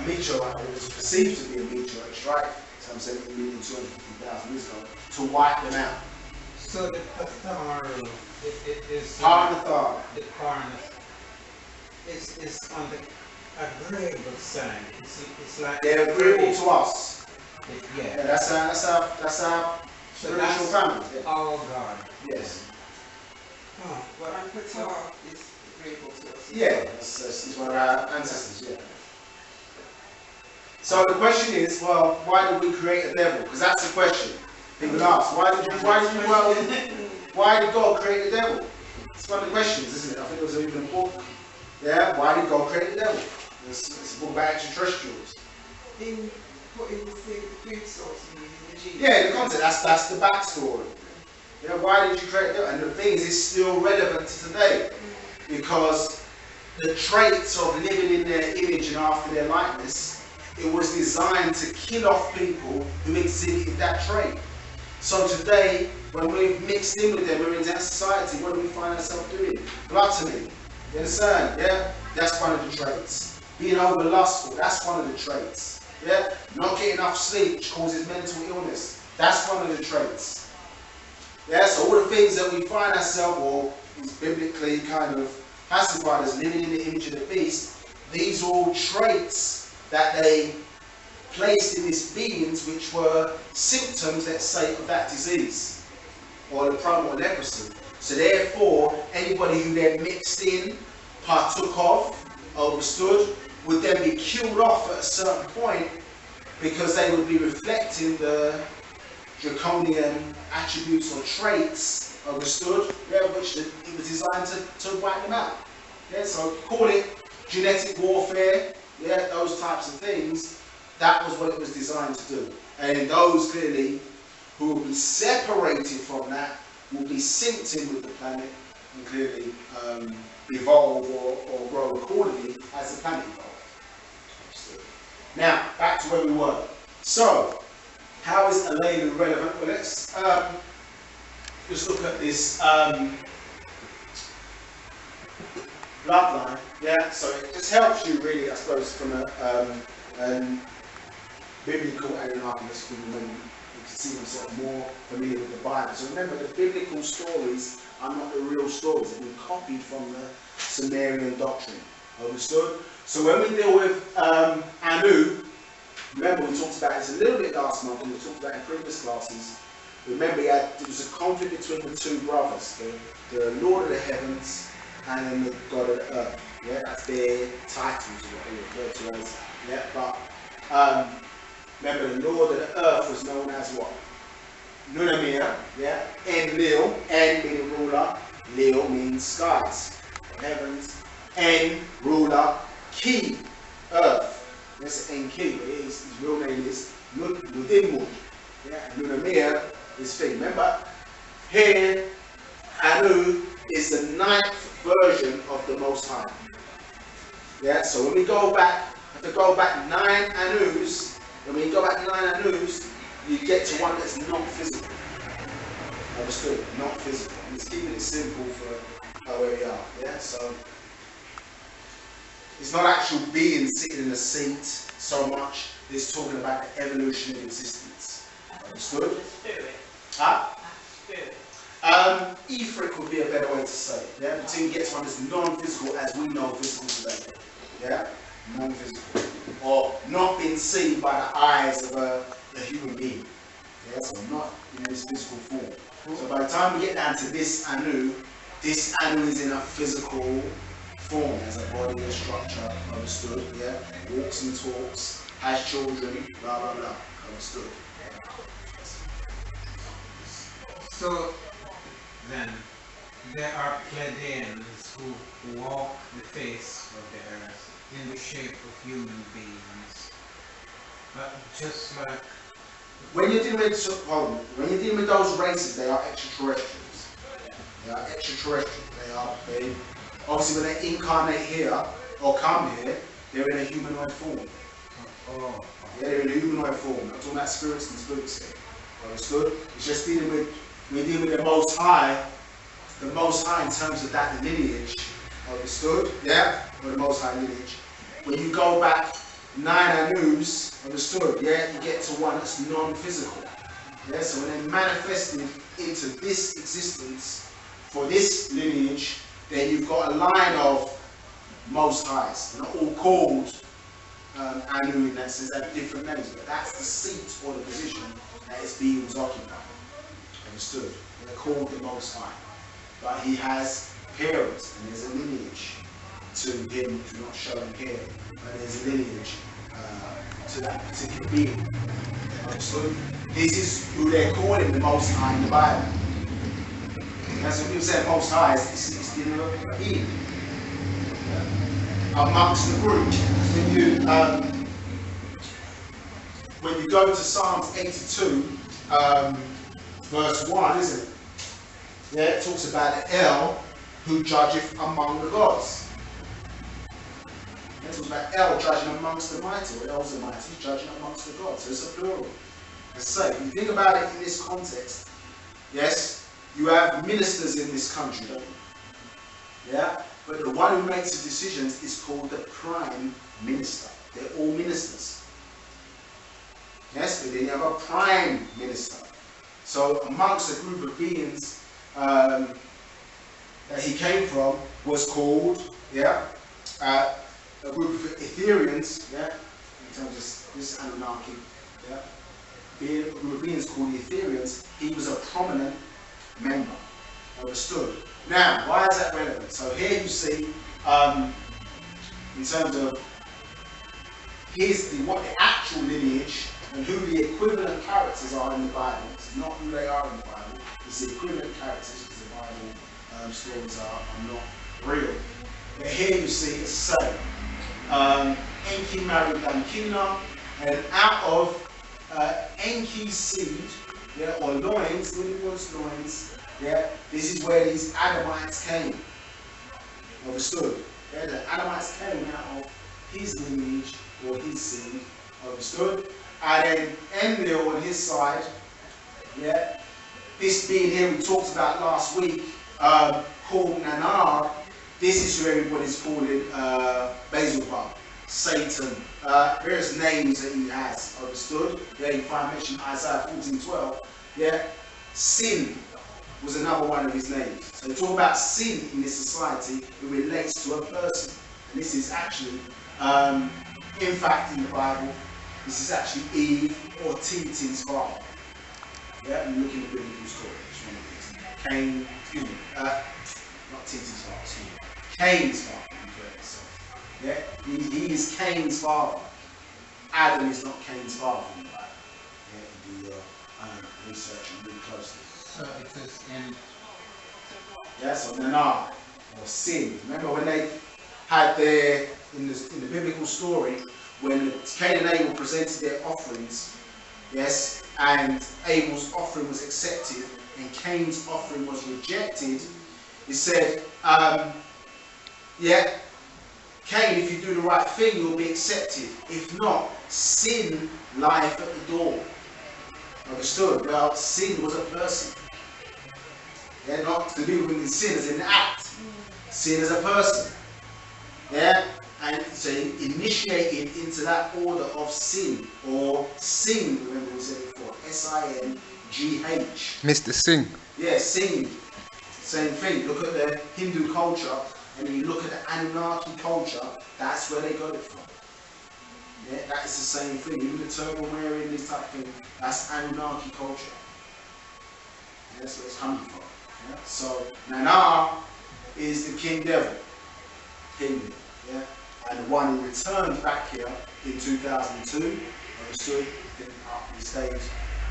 meteorite, or was perceived to be a meteorite strike, some 70 million, 250,000 years ago, to wipe them out. So the Patharu, it is... Parnathar. The Parnathar is on the agreeable side. It's like... They're agreeable to us. Yeah. Yeah, that's our spiritual family. Yeah. Our God. Yes. Oh, Well, and Qatar is agreeable to us. Yeah, that's one of our ancestors, yeah. So the question is, well, why did we create a devil? Because that's the question. People ask, why did God create the devil? It's one of the questions, isn't it? I think it was even important. Yeah, why did God create the devil? It's a book about extraterrestrials. In putting the food source and using the genes. Yeah, the concept, that's the backstory. You know, why did you create the devil? And the thing is, it's still relevant to today. Because the traits of living in their image and after their likeness, it was designed to kill off people who exhibited that trait. So today, when we're mixed in with them, we're in that society, what do we find ourselves doing? Gluttony. You understand? Yeah? That's one of the traits. Being over lustful, that's one of the traits. Yeah? Not getting enough sleep, which causes mental illness. That's one of the traits. Yeah? So all the things that we find ourselves, or is biblically kind of classified as living in the image of the beast, these are all traits that they placed in these beings which were symptoms, let's say, of that disease or the or leprosy. So therefore, anybody who then mixed in, partook of, understood, would then be killed off at a certain point because they would be reflecting the draconian attributes or traits, understood, yeah, which it was designed to wipe them out. Yeah, so call it genetic warfare, yeah, those types of things. That was what it was designed to do. And those clearly who will be separated from that will be synced in with the planet and clearly evolve or grow accordingly as the planet evolves. Now, back to where we were. So, how is Elena relevant? Well, let's just look at this bloodline. Yeah, so it just helps you really, I suppose, from a biblical Anunnakist when you can see themselves more familiar with the Bible. So remember, the biblical stories are not the real stories. They've been copied from the Sumerian doctrine. Understood? So when we deal with Anu, remember we talked about this a little bit last month, and we talked about it in previous classes. Remember, there was a conflict between the two brothers, the Lord of the heavens and then the God of the earth. Yeah, that's their titles, or what they refer to as. Yeah, but remember the Lord of the earth was known as what? Nuwabian, yeah. Enlil, En meaning ruler, Lil means skies, heavens. En ruler, Ki, earth. That's Enki, but his real name is Nudimmu. Yeah, Nuwabian is thing. Remember, here Anu is the 9th version of the Most High. Yeah, so when we go back, have to go back 9 Anus. When we go back 9 Anus, you get to one that's not physical. Understood? Not physical. And it's keeping it simple for where we are. Yeah, so it's not actual being sitting in a seat so much. It's talking about the evolution of existence. Understood? Spirit. Huh? Spirit. Etheric would be a better way to say it. Yeah, until you get to one that's non-physical as we know physical today. Yeah, non-physical, or not being seen by the eyes of a human being. Yeah, so not in this physical form. So by the time we get down to this Anu is in a physical form, as a body, a structure, understood. Yeah, walks and talks, has children, blah blah blah, understood. So then, there are Pleiadians who walk the face of the earth in the shape of human beings, but just like when you're dealing with those races, they are extraterrestrials. They are extraterrestrial. They obviously when they incarnate here or come here, they're in a humanoid form. oh, Yeah, they're in a humanoid form. I'm talking about spirits and spirits here. Understood? It's just we're dealing with the Most High in terms of that lineage. Understood? Yeah? Or the Most High lineage. When you go back 9 Anus, understood? Yeah? You get to one that's non-physical. Yeah? So when they manifested into this existence for this lineage, then you've got a line of Most Highs. They're not all called Anu in that sense, they have different names, but that's the seat or the position that his being was occupying. Understood? They're called the Most High. But he has parents, and there's a lineage to him, which we're not showing here, but there's a lineage to that particular being. Understood? This is who they're calling the Most High in the Bible. That's what people say Most High is the being. Amongst the group, when you go to Psalms 82, verse 1, isn't it? Yeah, it talks about the El who judgeth among the gods. It talks about El judging amongst the mighty, or El's the mighty, judging amongst the gods. So it's a plural. As I say, if you think about it in this context, yes, you have ministers in this country, don't you? Yeah? But the one who makes the decisions is called the Prime Minister. They're all ministers. Yes, but then you have a Prime Minister. So amongst the group of beings that he came from was called, yeah, a group of Etherians, yeah, in terms of this Anunnaki, yeah, being a group of beings called the Etherians. He was a prominent member. Understood? Now, why is that relevant? So here you see, in terms of what the actual lineage and who the equivalent characters are in the Bible. It's not who they are in the Bible, it's the equivalent characters, because the Bible stories are not real. But here you see it's saying, Enki married Dankina, and out of Enki's seed, yeah, or loins, when it was loins, yeah, this is where these Adamites came. Understood? Yeah, the Adamites came out of his lineage or his seed. Understood? And then Enlil on his side, yeah, this being here we talked about last week, called Nabab. This is who everybody's calling Beelzebub, Satan, various names that he has. Understood? Yeah, you find mentioned Isaiah 14:12. Yeah, sin was another one of his names. So we talk about sin in this society, it relates to a person. And this is actually, in fact, in the Bible, this is actually Eve or Tintin's father. Yeah, and look in the biblical story. Cain, excuse me, not Tintin's father, excuse me. Cain's father, so Yeah, he is Cain's father. Adam is not Cain's father in the Bible. Yeah, do your research and read closely. So it is in. Yeah, so Nabab, or sin. Remember when they had their, in the biblical story, when Cain and Abel presented their offerings, yes, and Abel's offering was accepted and Cain's offering was rejected, it said, yeah, Cain, if you do the right thing, you'll be accepted. If not, sin lieth at the door. Understood? Well, sin was a person. Yeah, not to do with sin as an act. Sin as a person. Yeah? And so he initiated into that order of sin, or sing, remember we said it before, S-I-N-G-H. Mr. Singh. Yeah, singing. Same thing. Look at the Hindu culture, and then you look at the Anunnaki culture, that's where they got it from. Yeah, that is the same thing. Even the turban wearing, this type of thing, that's Anunnaki culture. Yeah, that's where it's coming from. Yeah? So, Nana is the king devil. King, yeah? And the one who returned back here in 2002, understood, he stayed,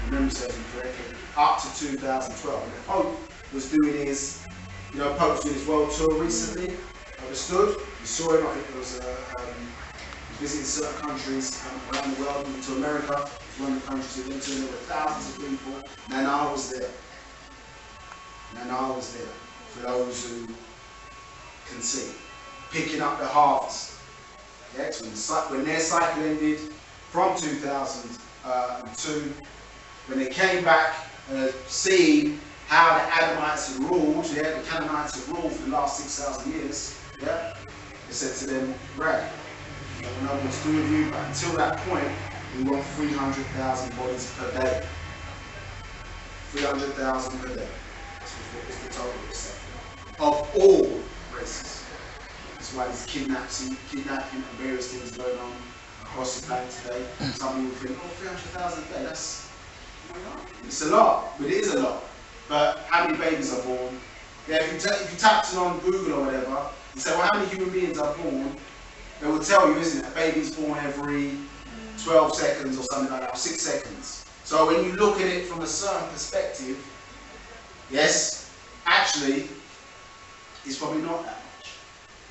remember saying correctly, up to 2012. And the Pope was doing his, you know, Pope was doing his world tour recently, understood? You saw him, I think it was, he visited certain countries around the world, even to America. It was one of the countries he went to, and there were thousands of people. Nana was there. Nana was there, for those who can see. Picking up the harvest. Yeah, so when their cycle ended from 2002, when they came back seeing how the Adamites had ruled, yeah, the Canaanites had ruled for the last 6,000 years, yeah, they said to them, right, I don't know what to do with you, but until that point, we want 300,000 bodies per day. 300,000 per day. That's the total of all races. That's why there's kidnapping and various things going on across the planet today. Some people think, oh, 300,000 a day, it's a lot, but it is a lot. But how many babies are born? Yeah, if you tapped it on Google or whatever, you say, well, how many human beings are born? They will tell you, isn't it? A baby's born every 12 seconds or something like that, or 6 seconds. So when you look at it from a certain perspective, yes, actually, it's probably not that much.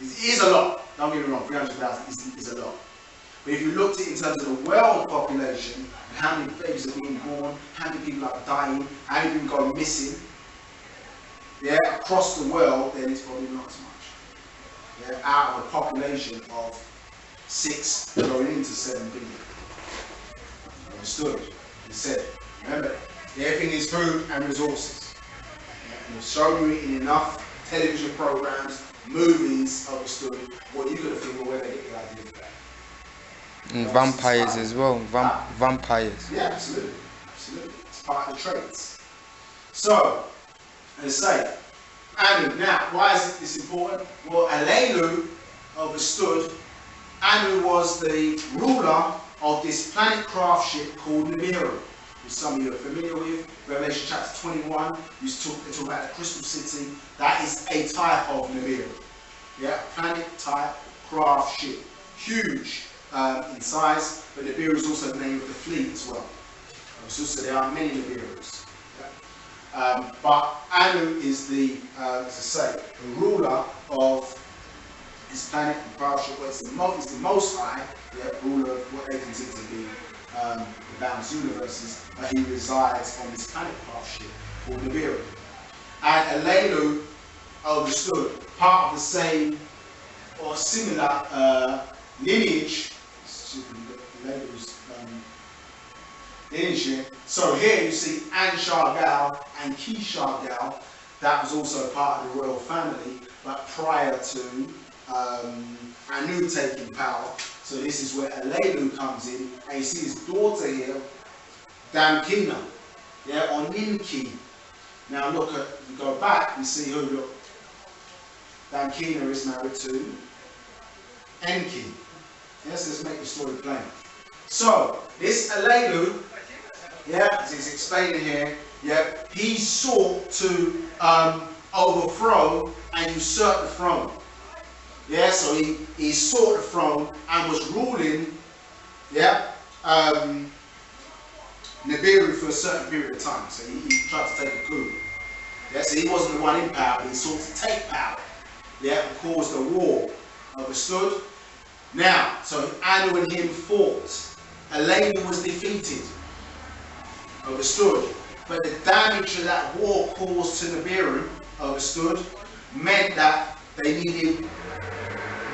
It is a lot. Don't get me wrong, 300,000 is a lot. But if you looked at it in terms of the world population, and how many babies are being born, how many people are dying, how many people go missing, yeah, across the world, then it's probably not as much. Yeah, out of a population of 6 going into 7 billion. Understood? He said, remember, everything is food and resources. Yeah, and we've shown you it in enough television programs, movies, understood, what you got to think of where they get the idea of that. And vampires as well. Vampires. Yeah, absolutely. Absolutely. It's part of the traits. So, as I say, Anu. Now, why is this important? Well, Alelu understood Anu was the ruler of this planet craft ship called Nibiru, which some of you are familiar with. Revelation chapter 21, they talk about the crystal city. That is a type of Nibiru. Yeah, planet type craft ship. Huge in size, but Nibiru is also the name of the fleet as well. So there are many Nibirus. But Anu is the, as I say, the ruler of this planet and craft ship. It's the most high, yeah, ruler of what they consider to be the balanced universes, but he resides on this planet craft ship called Nibiru. And Alelu understood part of the same or similar lineage. Alelu's lineage here. So here you see Anshargal and Kishargal. That was also part of the royal family, but prior to Anu taking power. So this is where Alelu comes in, and you see his daughter here, Damkina, yeah, or Ninki. Now look at, if you go back, you see who, look, Damkina is married to Enki. Yes, let's make the story plain. So, this Alelu, yeah, as he's explaining here, yeah, he sought to overthrow and usurp the throne. Yeah, so he sought the throne and was ruling, yeah, Nibiru for a certain period of time. So he tried to take a coup. Yeah, so he wasn't the one in power, but he sought to take power. Yeah, and caused a war. Understood? Now, so Anu and him fought. Elenu was defeated. Understood? But the damage that that war caused to Nibiru, understood, meant that they needed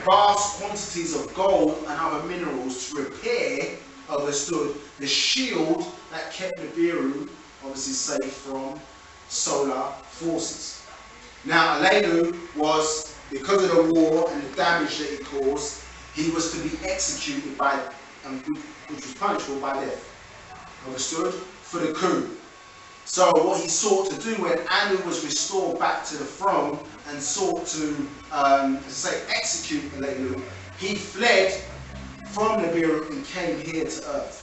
vast quantities of gold and other minerals to repair, understood, the shield that kept Nibiru obviously safe from solar forces. Now, Elenu was, because of the war and the damage that it caused, he was to be executed by, which was punishable by death. Understood? For the coup. So what he sought to do when Anu was restored back to the throne and sought to, execute Elenu, he fled from Nibiru and came here to earth.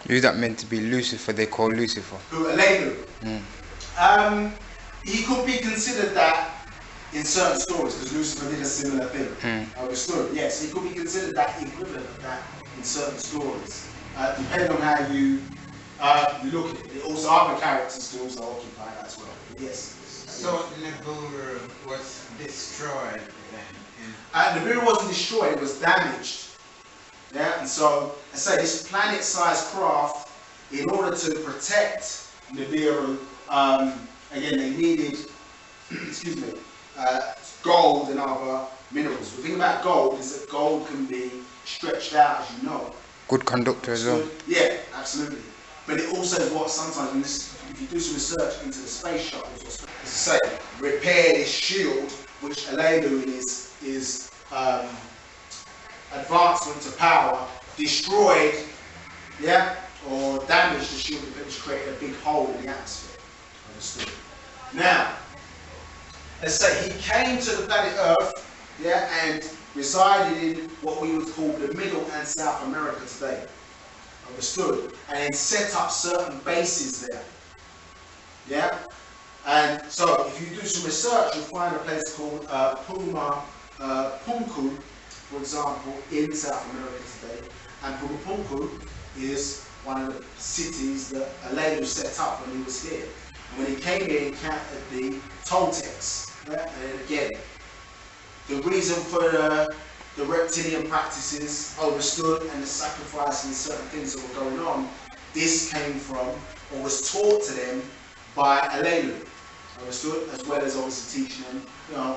Who's that meant to be? Lucifer, they call Lucifer. Who, Elenu? He could be considered that in certain stories, because Lucifer did a similar thing. Understood? Yes, he could be considered that equivalent of that in certain stories. Depending on how you look at it. Also, other characters can also occupy that as well. Yes. So Nibiru was destroyed then? Nibiru wasn't destroyed, it was damaged. Yeah, and so, I say this planet-sized craft, in order to protect Nibiru, again, they needed, excuse me, gold and other minerals. The thing about gold is that gold can be stretched out, as you know. Good conductor as well. Yeah, absolutely. But it also is what sometimes, if you do some research into the space shuttles, as I say, repair this shield, which Elenu is advancement to power, destroyed, yeah, or damaged the shield, which created a big hole in the atmosphere. Understood? Now, let's say he came to the planet Earth, yeah, and resided in what we would call the Middle and South America today. Understood? And then set up certain bases there. Yeah? And so, if you do some research, you'll find a place called Punku, for example, in South America today. And Pumapunku is one of the cities that Elenu set up when he was here. And when he came here, he encountered the Toltecs. Yeah? And again, the reason for the reptilian practices understood and the sacrifice and certain things that were going on, this came from, or was taught to them by Elenu, understood, as well as obviously teaching them,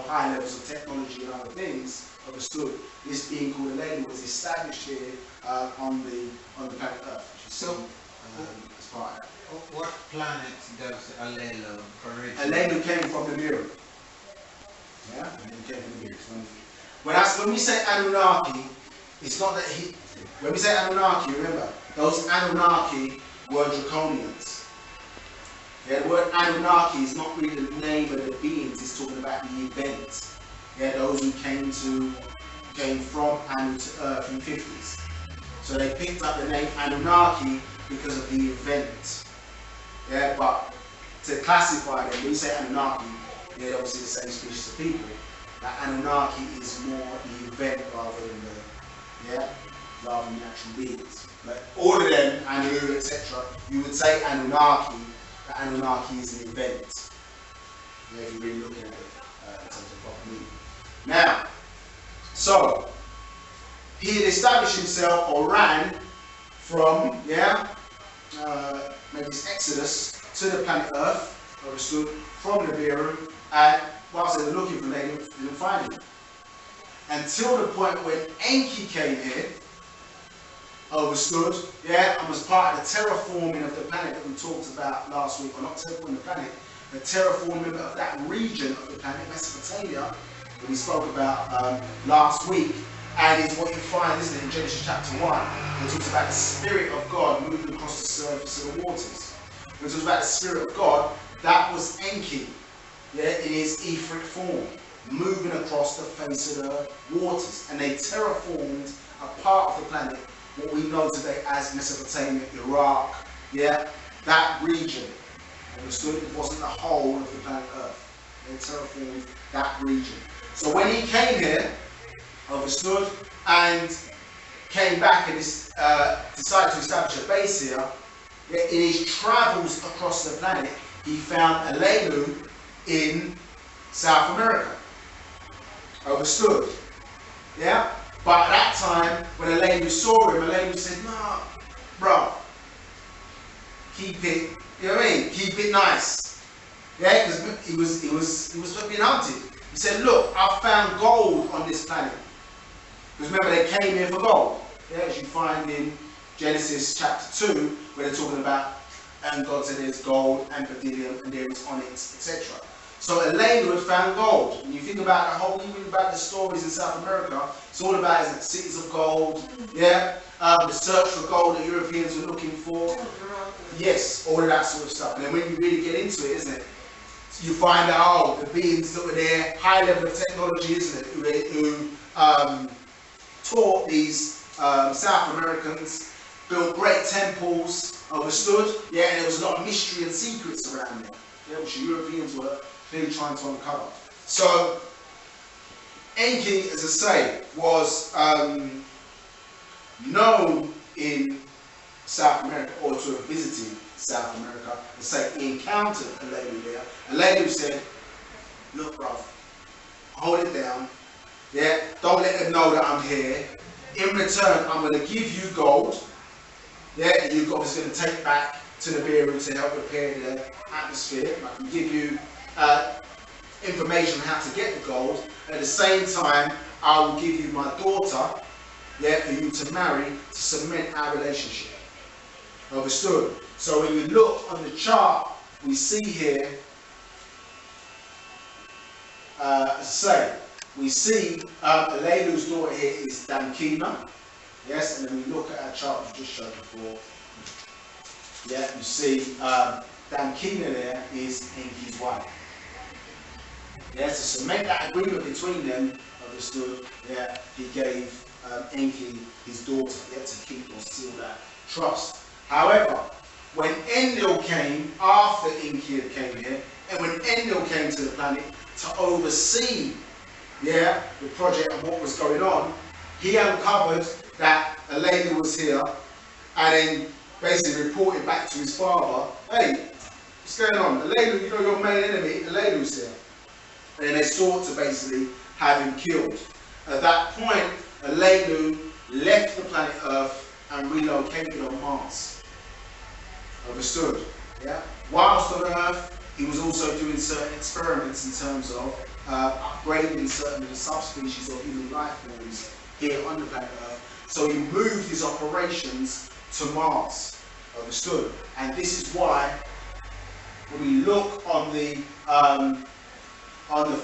high levels of technology and other things, understood. This being called Elenu was established here on the planet Earth. So, as part of that. What planet does Elenu originate? Elenu came from the mirror. Yeah, Elenu came from the mirror. When we say Anunnaki, it's not that when we say Anunnaki, remember, those Anunnaki were Draconians. Yeah, the word Anunnaki is not really the name of the beings, it's talking about the event. Yeah, those who came from Anu to Earth in 50s. So they picked up the name Anunnaki because of the event. Yeah, but to classify them, when you say Anunnaki, they're obviously the same species of people. That Anunnaki is more the event rather than the actual beings. But all of them, Anu, etc., you would say Anunnaki, that Anunnaki is an event. Yeah, if you're really looking at it in terms of proper meaning. Now, so he had established himself or ran from, maybe it's Exodus to the planet Earth, understood, from Nibiru, and whilst they were looking for him, they didn't find him. Until the point when Enki came here, understood, and was part of the terraforming of the planet that we talked about last week, or not terraforming the planet, the terraforming of that region of the planet, Mesopotamia, that we spoke about last week, and is what you find, isn't it, in Genesis chapter 1, it talks about the Spirit of God moving across the surface of the waters. When it talks about the Spirit of God, that was Enki. In his etheric form, moving across the face of the waters, and they terraformed a part of the planet, what we know today as Mesopotamia, Iraq, that region. Understood? It wasn't the whole of the planet Earth. They terraformed that region. So when he came here, understood, and came back and decided to establish a base here. Yeah, in his travels across the planet, he found Alelu in South America. Understood? Yeah? But at that time, when Alelu saw him, Alelu said, "Nah, bro, keep it, you know what I mean? Keep it nice." Yeah, because he was being hunted. He said, "Look, I found gold on this planet." Because remember, they came here for gold. Yeah, as you find in Genesis chapter 2, where they're talking about, and God said there's gold and bdellium and there is onyx, etc. So Alelu had found gold. When you think about the whole, even about the stories in South America, it's all about, isn't it, cities of gold, yeah, the search for gold that Europeans were looking for. Yes, all of that sort of stuff. And then when you really get into it, isn't it, you find out, oh, the beings that were there, high level of technology, isn't it, who taught these South Americans, built great temples, understood, yeah, and there was a lot of mystery and secrets around them, yeah, which the Europeans were really trying to uncover. So, Enki, as I say, was known in South America, or to have visited South America, and say he encountered Alelu there. Alelu said, "Look, bruv, hold it down, yeah, don't let them know that I'm here. In return, I'm going to give you gold, yeah, and you're obviously going to take back to Nibiru to help repair the atmosphere. I can give you information on how to get the gold. At the same time, I will give you my daughter, yeah, for you to marry to cement our relationship." Understood? So when you look on the chart, we see here, as I say, we see Alelu's daughter here is Damkina. Yes, and then we look at our chart we just showed before. Yeah, you see Damkina there is Enki's wife. Yes, to cement that agreement between them, understood, yeah, he gave Enki his daughter, yeah, to keep or seal that trust. However, when Enlil came, after Enki had came here, and when Enlil came to the planet to oversee, yeah, the project and what was going on, he uncovered that Alelu was here, and then basically reported back to his father, "Hey, what's going on? Alelu, you know your main enemy, Alelu's here." And then they sought to basically have him killed. At that point, Alelu left the planet Earth and relocated on Mars. Understood? Yeah. Whilst on Earth, he was also doing certain experiments in terms of upgrading certain of the subspecies of human life forms here on the planet Earth. So he moved his operations to Mars. Understood? And this is why, when we look on the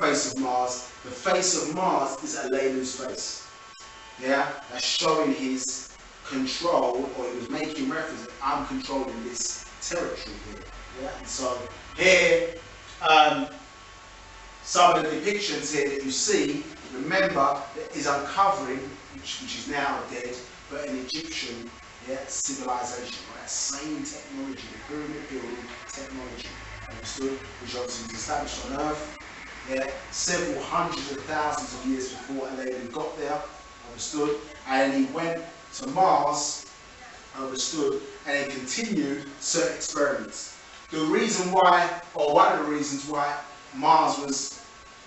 face of Mars, the face of Mars is Alelu's face. Yeah, that's showing his control, or he was making reference that I'm controlling this territory here. Yeah, and so here, some of the depictions here that you see, remember, that is uncovering, which is now dead, but an Egyptian, yeah, civilization, right? Same technology, the pyramid building technology, understood, which obviously was established on Earth, yeah, several hundreds of thousands of years before Alelu got there, understood, and he went to Mars, understood, and he continued certain experiments. The reason why, or one of the reasons why Mars was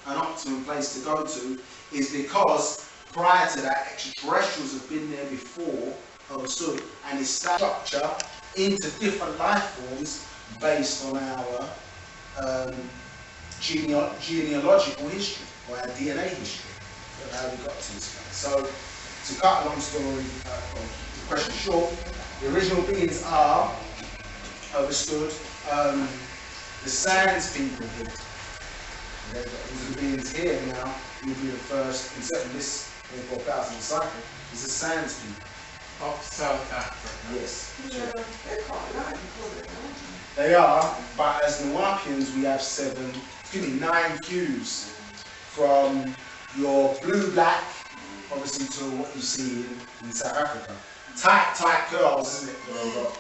an optimum place to go to, is because prior to that, extraterrestrials have been there before, understood, and established structure into different life forms based on our genealogical history, or our DNA history, of how we got to this place. So, to cut a long story, the question short, the original beings are, understood, the Sands people did. The beings here now will be the first, and certainly this 4,000 cycle, is the Sands people. Of South Africa. Yes. Yeah, they're quite light before they are. They are, but as Nuwabians we have 9 hues, from your blue-black, obviously, to what you see in South Africa. Tight curls, isn't it? They've got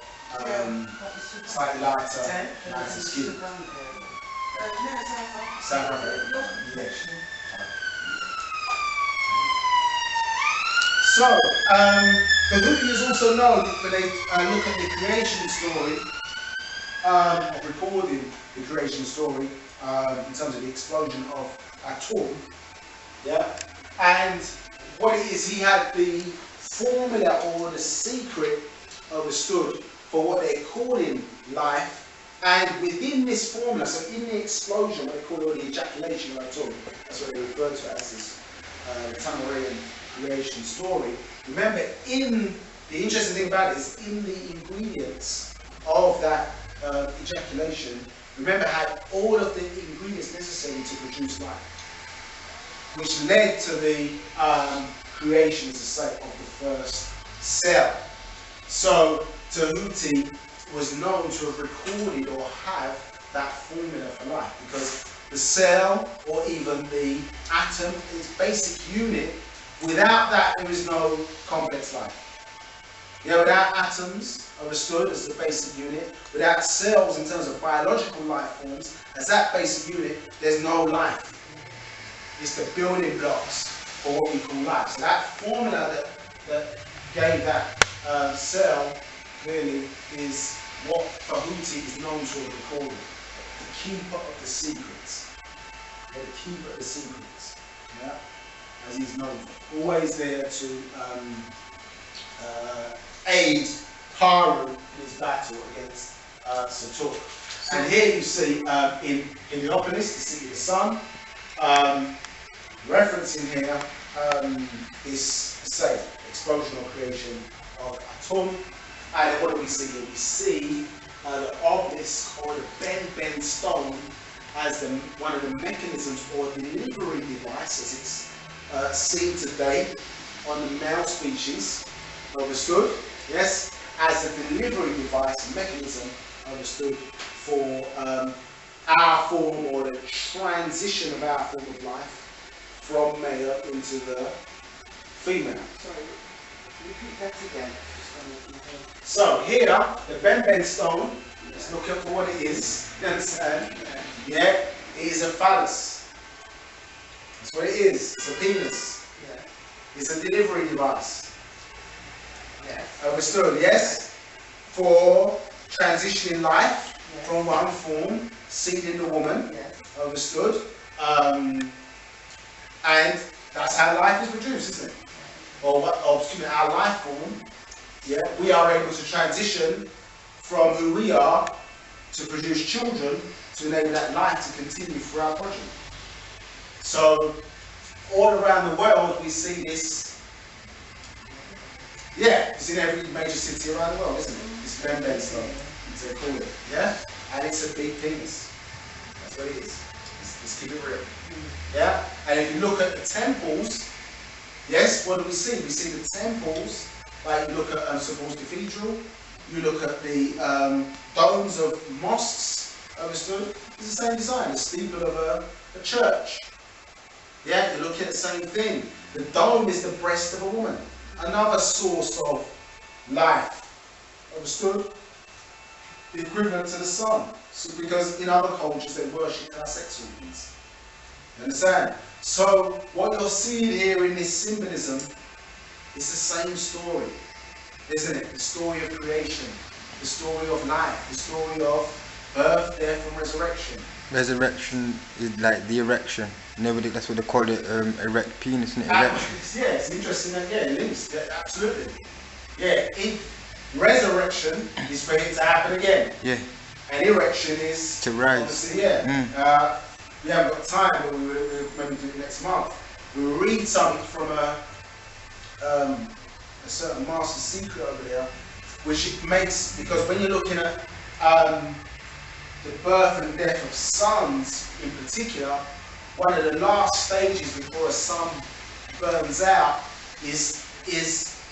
slightly lighter skin. South Africa. Yes. So, the Houthi is also known when they look at the creation story, of recording the creation story in terms of the explosion of Atom. Yeah, and what it is, he had the formula or the secret understood for what they're calling life. And within this formula, so in the explosion, what they call it, the ejaculation of Atom, that's what they refer to it as this Tamarian creation story. Remember, the interesting thing about it is in the ingredients of that ejaculation, remember, had all of the ingredients necessary to produce life, which led to the creation, as I say, of the first cell. So Tahuti was known to have recorded or have that formula for life, because the cell or even the atom, its basic unit, without that there is no complex life. Yeah, without atoms, understood as the basic unit, without cells in terms of biological life forms, as that basic unit, there's no life. It's the building blocks for what we call life. So that formula that gave that cell clearly is what Tahuti is known to have recorded. The keeper of the secrets. Yeah, the keeper of the secrets. Yeah, as he's known. Always there to aid Paru in his battle against Satur. And here you see in Heliopolis, the city of the sun, referencing here this, say, explosion or creation of Atom. And what do we see here? We see the obelisk or the Ben stone as one of the mechanisms or delivery device, as it's seen today on the male species, understood? Yes, as a delivery device, mechanism, understood, for our form or the transition of our form of life from male into the female. Sorry, repeat that again. So here, the Ben stone, let's look at what it is. You understand? Yeah, it is a phallus. That's what it is. It's a penis. Yeah. It's a delivery device. Yes. Understood? Yes? For transitioning life from one form, seed in the woman. Yes. Understood? And that's how life is produced, isn't it? Or excuse me, our life form. Yeah, we are able to transition from who we are to produce children to enable that life to continue for our progeny. So, all around the world we see this. Yeah, it's in every major city around the world, isn't it? It's Ben stone, as they call it. Yeah, and it's a big penis. That's what it is. Let's keep it real. Yeah, and if you look at the temples, yes, what do we see? We see the temples. Like you look at St. Paul's Cathedral, you look at the domes of mosques, understood? It's the same design, the steeple of a church. Yeah, you look at the same thing. The dome is the breast of a woman, another source of life, understood? The equivalent to the sun, so because in other cultures they worship our sex organs. You understand? So what you're seeing here in this symbolism, it's the same story, isn't it? The story of creation, the story of life, the story of birth, death, and resurrection. Resurrection is like the erection. Nobody, that's what they call it, erect penis, isn't it? Erection. Yeah, it's interesting that, yeah, it links, yeah, absolutely. Yeah, resurrection is for it to happen again. Yeah. And erection is to rise. Obviously, yeah. We haven't got time, but we will maybe do it next month. We will read something from a certain master secret over there, which it makes, because when you're looking at the birth and death of sons in particular, one of the last stages before a son burns out is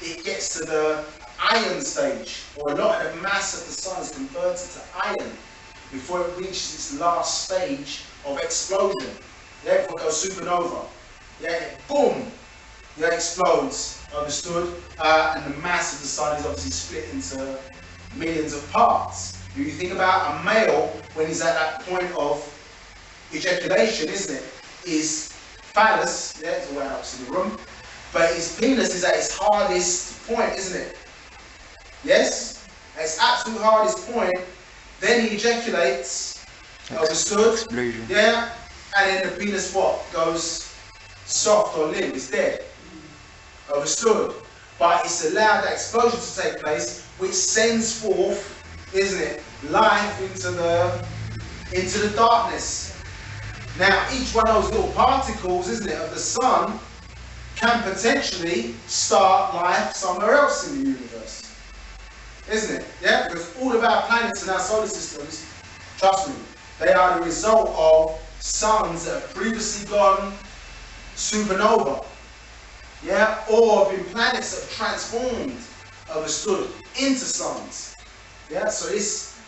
it gets to the iron stage, or a lot of the mass of the sun is converted to iron before it reaches its last stage of explosion. Yeah, before it goes supernova. Yeah, boom! Yeah, it explodes, understood? And the mass of the sun is obviously split into millions of parts. If you think about a male, when he's at that point of ejaculation, isn't it? His phallus, yeah, it's all out in the room, but his penis is at its hardest point, isn't it? Yes? At its absolute hardest point, then he ejaculates, understood? Explosion. Yeah? And then the penis what? Goes soft or limp, it's dead. Understood? But it's allowed that explosion to take place, which sends forth, isn't it, life into the darkness. Now, each one of those little particles, isn't it, of the sun can potentially start life somewhere else in the universe. Isn't it? Yeah? Because all of our planets in our solar systems, trust me, they are the result of suns that have previously gone supernova. Yeah? Or have been planets that have transformed, understood, into suns. Yeah? So this,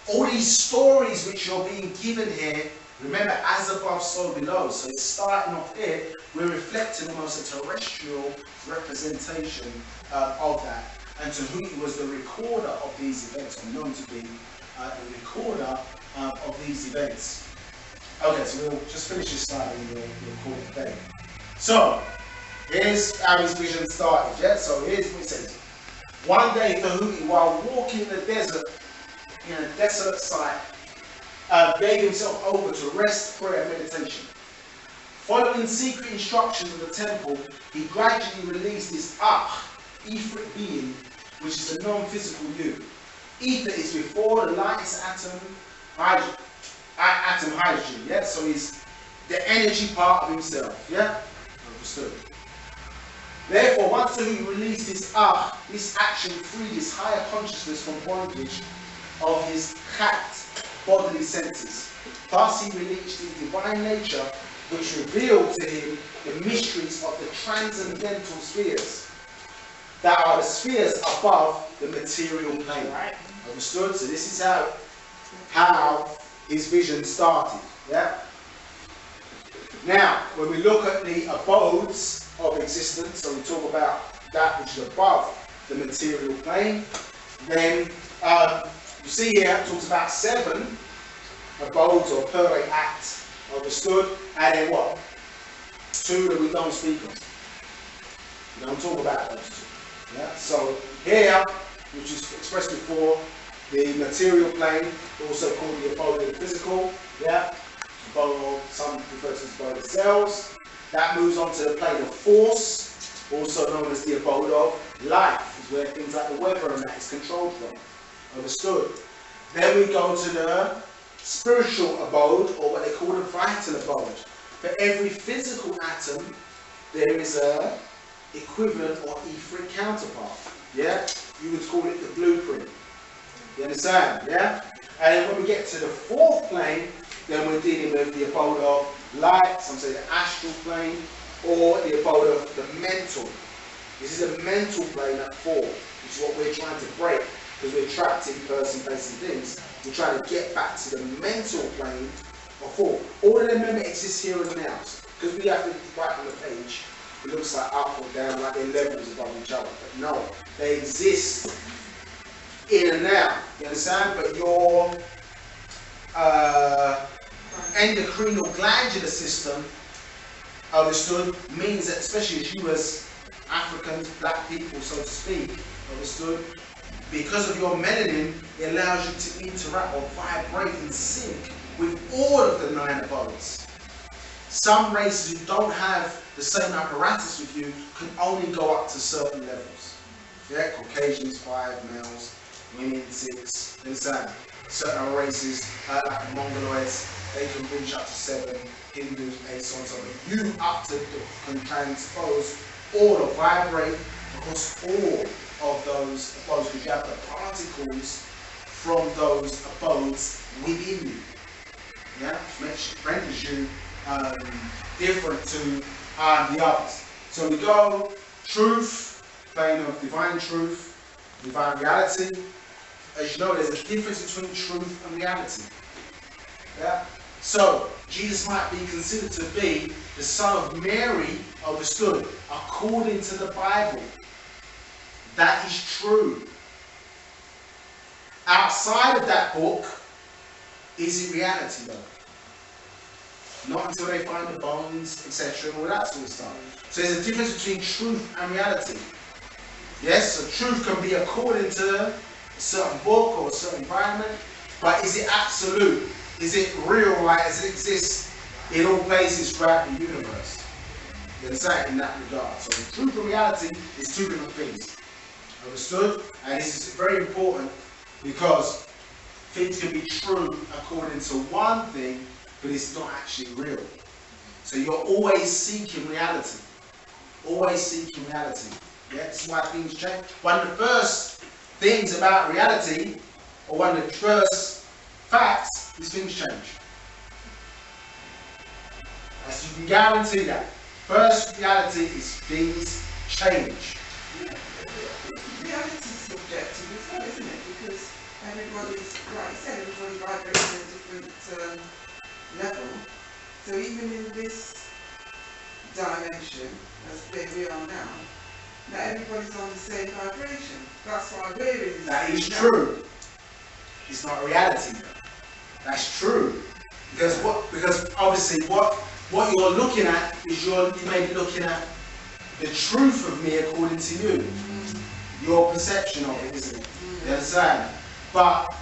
all these stories which you're being given here, remember, as above, so below. So it's starting off here, we're reflecting almost a terrestrial representation of that. And Tahuti was the recorder of these events, or known to be the recorder of these events. Okay, so we'll just finish this slide and we'll call it a day. So, here's how his vision started, yeah? So here's what it says. One day, Tahuti, while walking in the desert, in a desolate site, gave himself over to rest, prayer, and meditation. Following secret instructions of the temple, he gradually released his Ifrit being, which is a non-physical you. Ether is before the lightest atom hydrogen, yeah? So he's the energy part of himself, yeah? Understood. Therefore, once he released his this action freed his higher consciousness from bondage of his khat, bodily senses. Thus he released his divine nature, which revealed to him the mysteries of the transcendental spheres, that are the spheres above the material plane. Right. Understood? So this is how his vision started. Yeah? Now, when we look at the abodes of existence, so we talk about that which is above the material plane, then you see here it talks about 7 abodes or per act, understood, and then what? 2 that we don't speak of. We don't talk about those 2. Yeah? So here, which is expressed before, the material plane, also called the abode of the physical, yeah? Abode, some refer to as abode of cells. That moves on to the plane of force, also known as the abode of life, is where things like the weather and that is controlled from. Understood? Then we go to the spiritual abode, or what they call the vital abode. For every physical atom, there is a equivalent or etheric counterpart. Yeah? You would call it the blueprint. You understand? Yeah? And then when we get to the 4th plane, then we're dealing with the abode of light, some say the astral plane, or the abode of the mental. This is a mental plane at 4, which is what we're trying to break, because we're trapped in person, place, and things. We're trying to get back to the mental plane of 4. All of them, remember, exist here and now. Because we have to write on the page, it looks like up or down, like they're levels above each other. But no, they exist in and now. You understand? But your endocrinal glandular system, understood, means that, especially as you as Africans, black people, so to speak, understood, because of your melanin, it allows you to interact or vibrate in sync with all of the 9 abodes. Some races who don't have the same apparatus with you can only go up to certain levels. Yeah, Caucasians 5, males, women 6, understand? Certain races, like the Mongoloids, they can reach up to 7, Hindus, 8, so on and so on. But you up to can transpose or vibrate across all of those abodes, because you have the particles from those abodes within you. Yeah, which renders you different to the others. So we go truth, plane of divine truth, divine reality. As you know, there's a difference between truth and reality. Yeah. So Jesus might be considered to be the son of Mary, understood, according to the Bible. That is true. Outside of that book, is it reality though? not until they find the bones, etc., and all that sort of stuff. So there's a difference between truth and reality. Yes, so truth can be according to a certain book or a certain environment, but is it absolute? Is it real? Like, does it exist in all places throughout the universe? You understand, in that regard. So truth and reality is two different things. Understood? And this is very important because things can be true according to one thing, but it's not actually real. So you're always seeking reality. Always seeking reality. Yeah, this is why things change. One of the first things about reality, or one of the first facts, is things change. As you can guarantee that. First reality is things change. Reality is subjective as well, isn't it? Because everybody's, like you said, everybody vibrates at a different level. So even in this dimension, as where we are now, not everybody's on the same vibration. That's why we're in this. That is true. It's not reality though. That's true. Because obviously what you're looking at is you may be looking at the truth of me according to you. Your perception of it, isn't it? You understand? But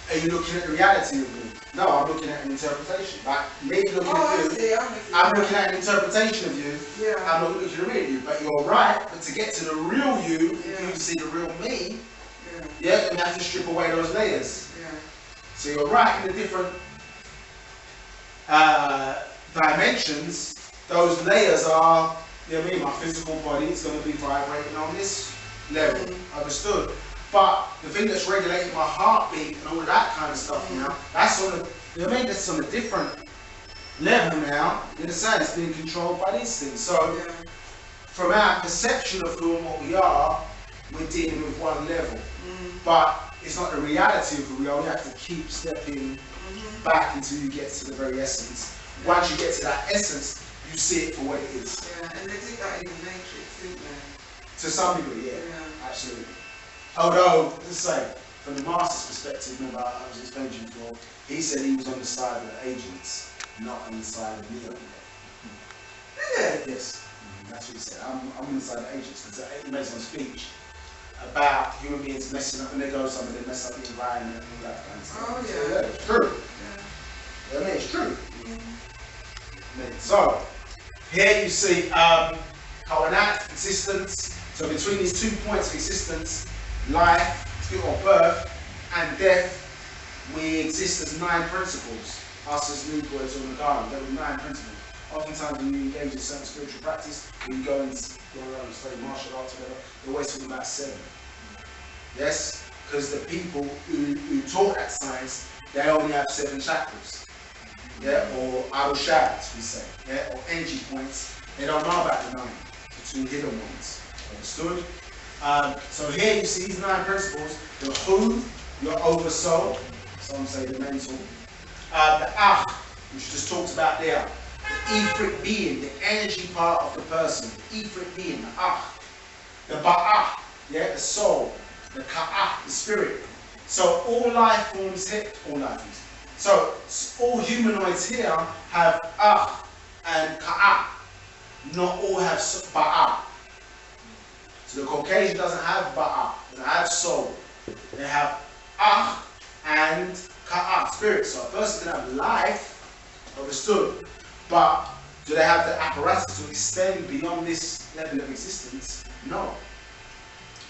are you looking at the reality of me? No, I'm looking at an interpretation. Like me looking at you, I'm looking at an interpretation of you. Yeah. I'm not looking at the real you. But you're right. But to get to the real you, if you see the real me, you have to strip away those layers. Yeah. So you're right in the different dimensions. Those layers are, you know what I mean, my physical body is going to be vibrating on this level. Understood? But the thing that's regulating my heartbeat and all of that kind of stuff now, that's on a, you know what I mean, that's on a different level now. You understand? It's being controlled by these things. So from our perception of who and what we are, we're dealing with one level. But it's not the reality of who we are. We have to keep stepping back until you get to the very essence. Once you get to that essence, you see it for what it is. Yeah, and they do that in the Matrix, don't they? To some degree, yeah. Absolutely. Although, as I say, from the master's perspective, remember I was explaining to you before, he said he was on the side of the agents, not on the side of Neo. Yes, that's what he said. I'm on the side of the agents, because he made some speech about human beings messing up, and they go some of them mess up the environment and all that kind of stuff. Oh, yeah. So, yeah, it's true. Yeah. I mean, it's true. So, here you see Kawanat, existence. So between these 2 points of existence, life, or birth, and death, we exist as 9 principles. Us as new boys on the garden, there were 9 principles. Oftentimes when you engage in certain spiritual practice, when you go and study martial arts, whatever, they're always talking about 7. Yes? Because the people who taught that science, they only have 7 chakras. Yeah, or arushats, we say, yeah, or energy points. They don't know about the 9, the 2 hidden ones. Understood? So here you see these 9 principles: the who, your oversoul, some say the mental, the which just talked about there, the etheric being, the energy part of the person, the etheric being, the ba'ah, yeah, the soul, the ka'ah, the spirit. So all life forms here, So all humanoids here have and ka'ah. Not all have ba'ah. So the Caucasian doesn't have ba'ah, doesn't have soul. They have and ka'ah, spirit. So a person can have life, understood, but do they have the apparatus to extend beyond this level of existence? No.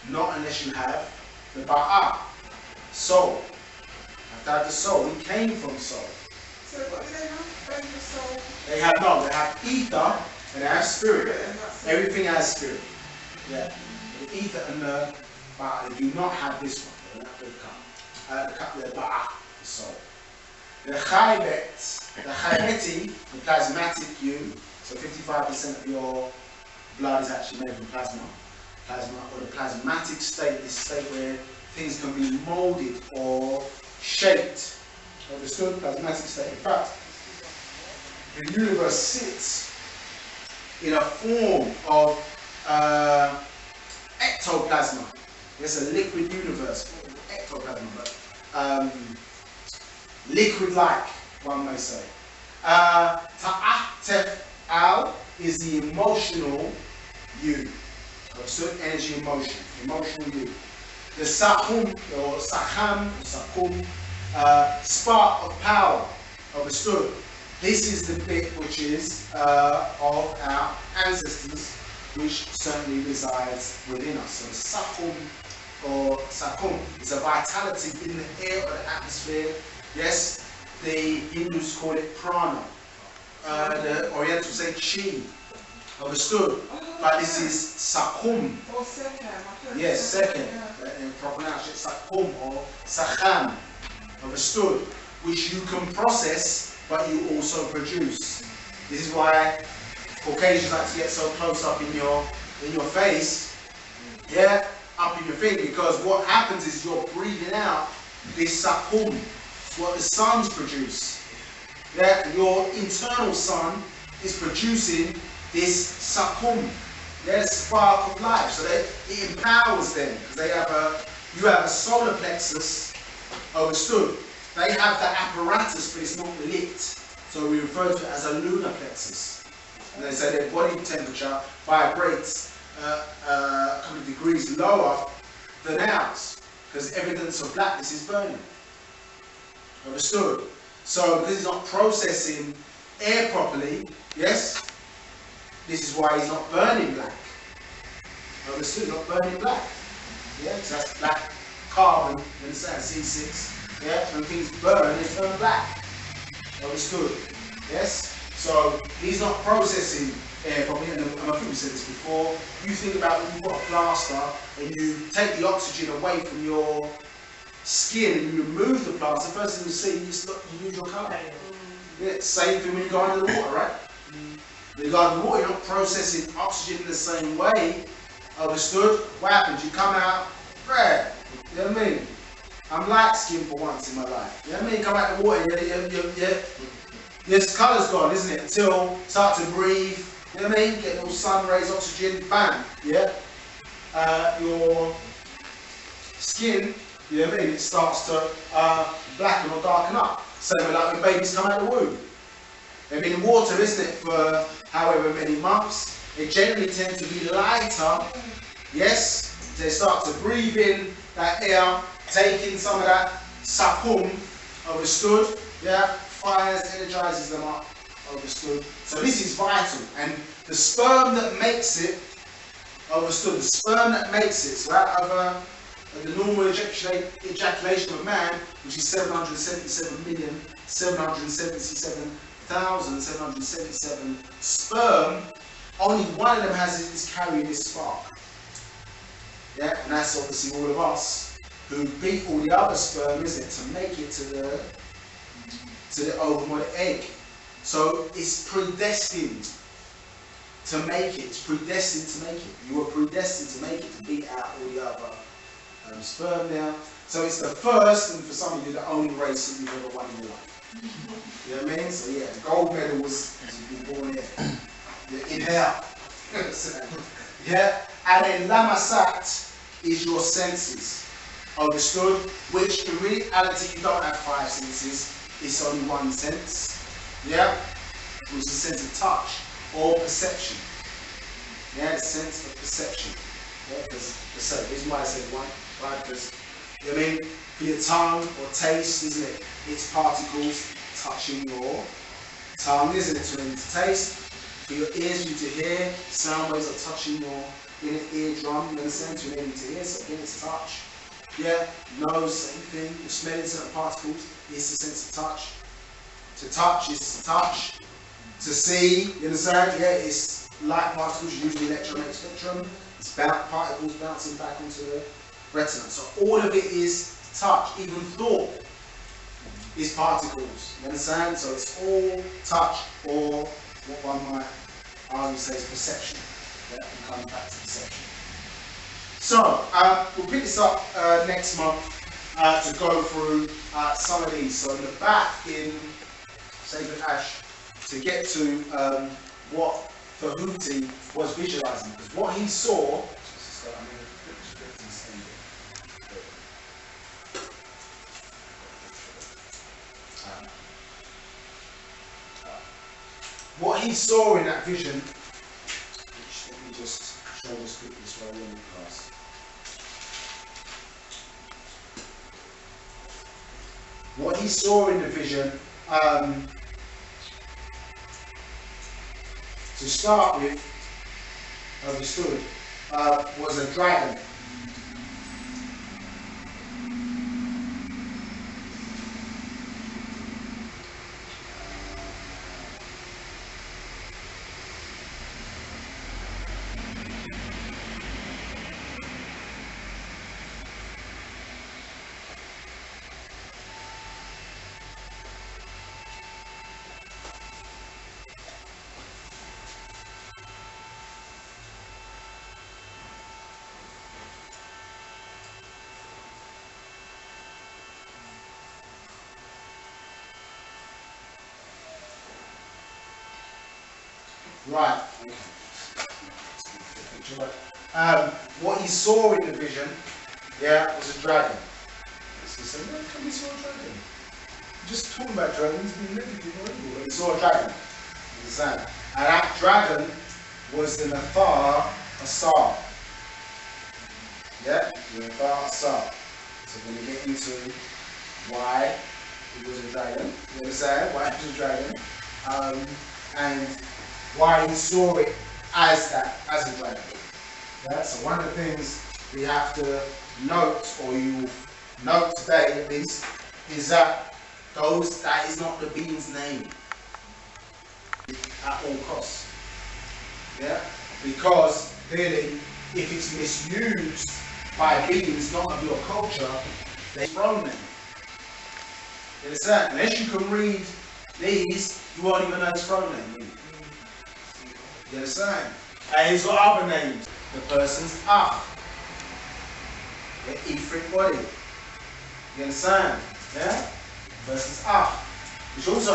Not unless you have the ba'ah, soul. You have to have the soul. We came from soul. So what do they have? The soul? They have ether and they have spirit. Everything has spirit. Yeah. The ether and the ba'ah, they do not have this one. They don't have the ba'ah, the soul. The Kemetic, the plasmatic you, so 55% of your blood is actually made from plasma, or the plasmatic state, this state where things can be molded or shaped. Understood? Plasmatic state. In fact, the universe sits in a form of ectoplasma. It's a liquid universe, ectoplasma, but liquid-like, one may say. Ta'atef al is the emotional you. Certain energy, emotional you. The Sahum or Saham, Sakum, spark of power, understood. This is the bit which is of our ancestors, which certainly resides within us. So Sahum or Sakum is a vitality in the air or the atmosphere. Yes, the Hindus call it prana. The Orientals say chi. Understood? But this is Sakum. Or second. Yes, second. In proper pronunciation, Sakum or Saham. Understood? Which you can process, but you also produce. This is why Caucasians like to get so close up in your face. Yeah, up in your thing, because what happens is you're breathing out this Sakum, what the suns produce. Yeah, your internal sun is producing this Sakum, their spark of life. So it empowers them, because you have a solar plexus, understood. They have the apparatus, but it's not lit. So we refer to it as a lunar plexus. And they say their body temperature vibrates a couple of degrees lower than ours, because evidence of blackness is burning. Understood? So because he's not processing air properly, yes, this is why he's not burning black. Understood? Not burning black. Yeah, because that's black carbon, you understand, C6. Yeah, when things burn, they turn black. Understood? Yes? So he's not processing air properly, and I think we said this before. You think about when you've got a plaster and you take the oxygen away from your skin and you remove the plaster, the first thing you see, you lose your colour. Yeah, same thing when you go under the water, right? When you go under the water, you're not processing oxygen in the same way. Understood? What happens? You come out red. You know what I mean? I'm light skinned for once in my life. You know what I mean? Come out of the water, your colour's gone, isn't it? Until you start to breathe, you know what I mean? Get all sun rays, oxygen, bang, yeah? Your skin, you know what I mean? It starts to blacken or darken up. Same like when babies come out of the womb. They've been in water, isn't it, for however many months. They generally tend to be lighter, yes? They start to breathe in that air, take in some of that sakum, understood? Yeah? Fires, energizes them up, understood? So this is vital. And the sperm that makes it, understood? The sperm that makes it, so out of the normal ejaculation of a man, which is 777,777,777 sperm, only one of them is carrying this spark. Yeah, and that's obviously all of us who beat all the other sperm, isn't it, to make it to the ovum or the egg. So it's predestined to make it. It's predestined to make it. You were predestined to make it, to beat out all the other sperm now. So it's the first, and for some of you, the only race that you've ever won in your life. You know what I mean? So yeah, the gold medal was you've been born here. You're in here. Yeah? And then Lamasat is your senses. Understood? Which in reality you don't have 5 senses. It's only one sense. Yeah? Which is the sense of touch or perception. Yeah, the sense of perception. Yeah, because the reason why I said one, right? Because you know what I mean, for your tongue or taste, isn't it? It's particles touching your tongue, isn't it? To taste. For your ears, you to hear, sound waves are touching your inner eardrum, you understand? To enable you to hear, so again it's touch. Yeah, nose, same thing. You're smelling certain particles, it's the sense of touch. To touch is to touch. To see, you understand? Yeah, it's light particles, usually electromagnetic spectrum. It's particles bouncing back onto the retina. So all of it is touch. Even thought is particles. You understand? So it's all touch, or what one might argue say is perception. Yeah, and coming back to perception. So we'll pick this up next month to go through some of these. So in the back in Sacred Ash, to get to what Tahuti was visualizing, because what he saw. what he saw in that vision, which let me just show this quickly so I learn the class. What he saw in the vision, to start with, understood, was a dragon. Right. What he saw in the vision, yeah, was a dragon. He said, "Where can we saw a dragon? Just talking about dragons, being negative or evil." But he saw a dragon. Understand? And that dragon was the Nafar Asar. Yeah, the Nafar Asar. So we're going to get into why it was a dragon. You understand? Why it was a dragon. And why he saw it as that, as a dragon. Yeah? So one of the things we have to note, or you note today at least, is that that is not the being's name at all costs. Yeah? Because clearly, if it's misused by beings not of your culture, they're from them. You understand? Unless you can read these, you won't even know it's from them. You understand? And he's got other names. The person's Ach. The Ifrit body. You understand? Yeah? The person's Ach. Which also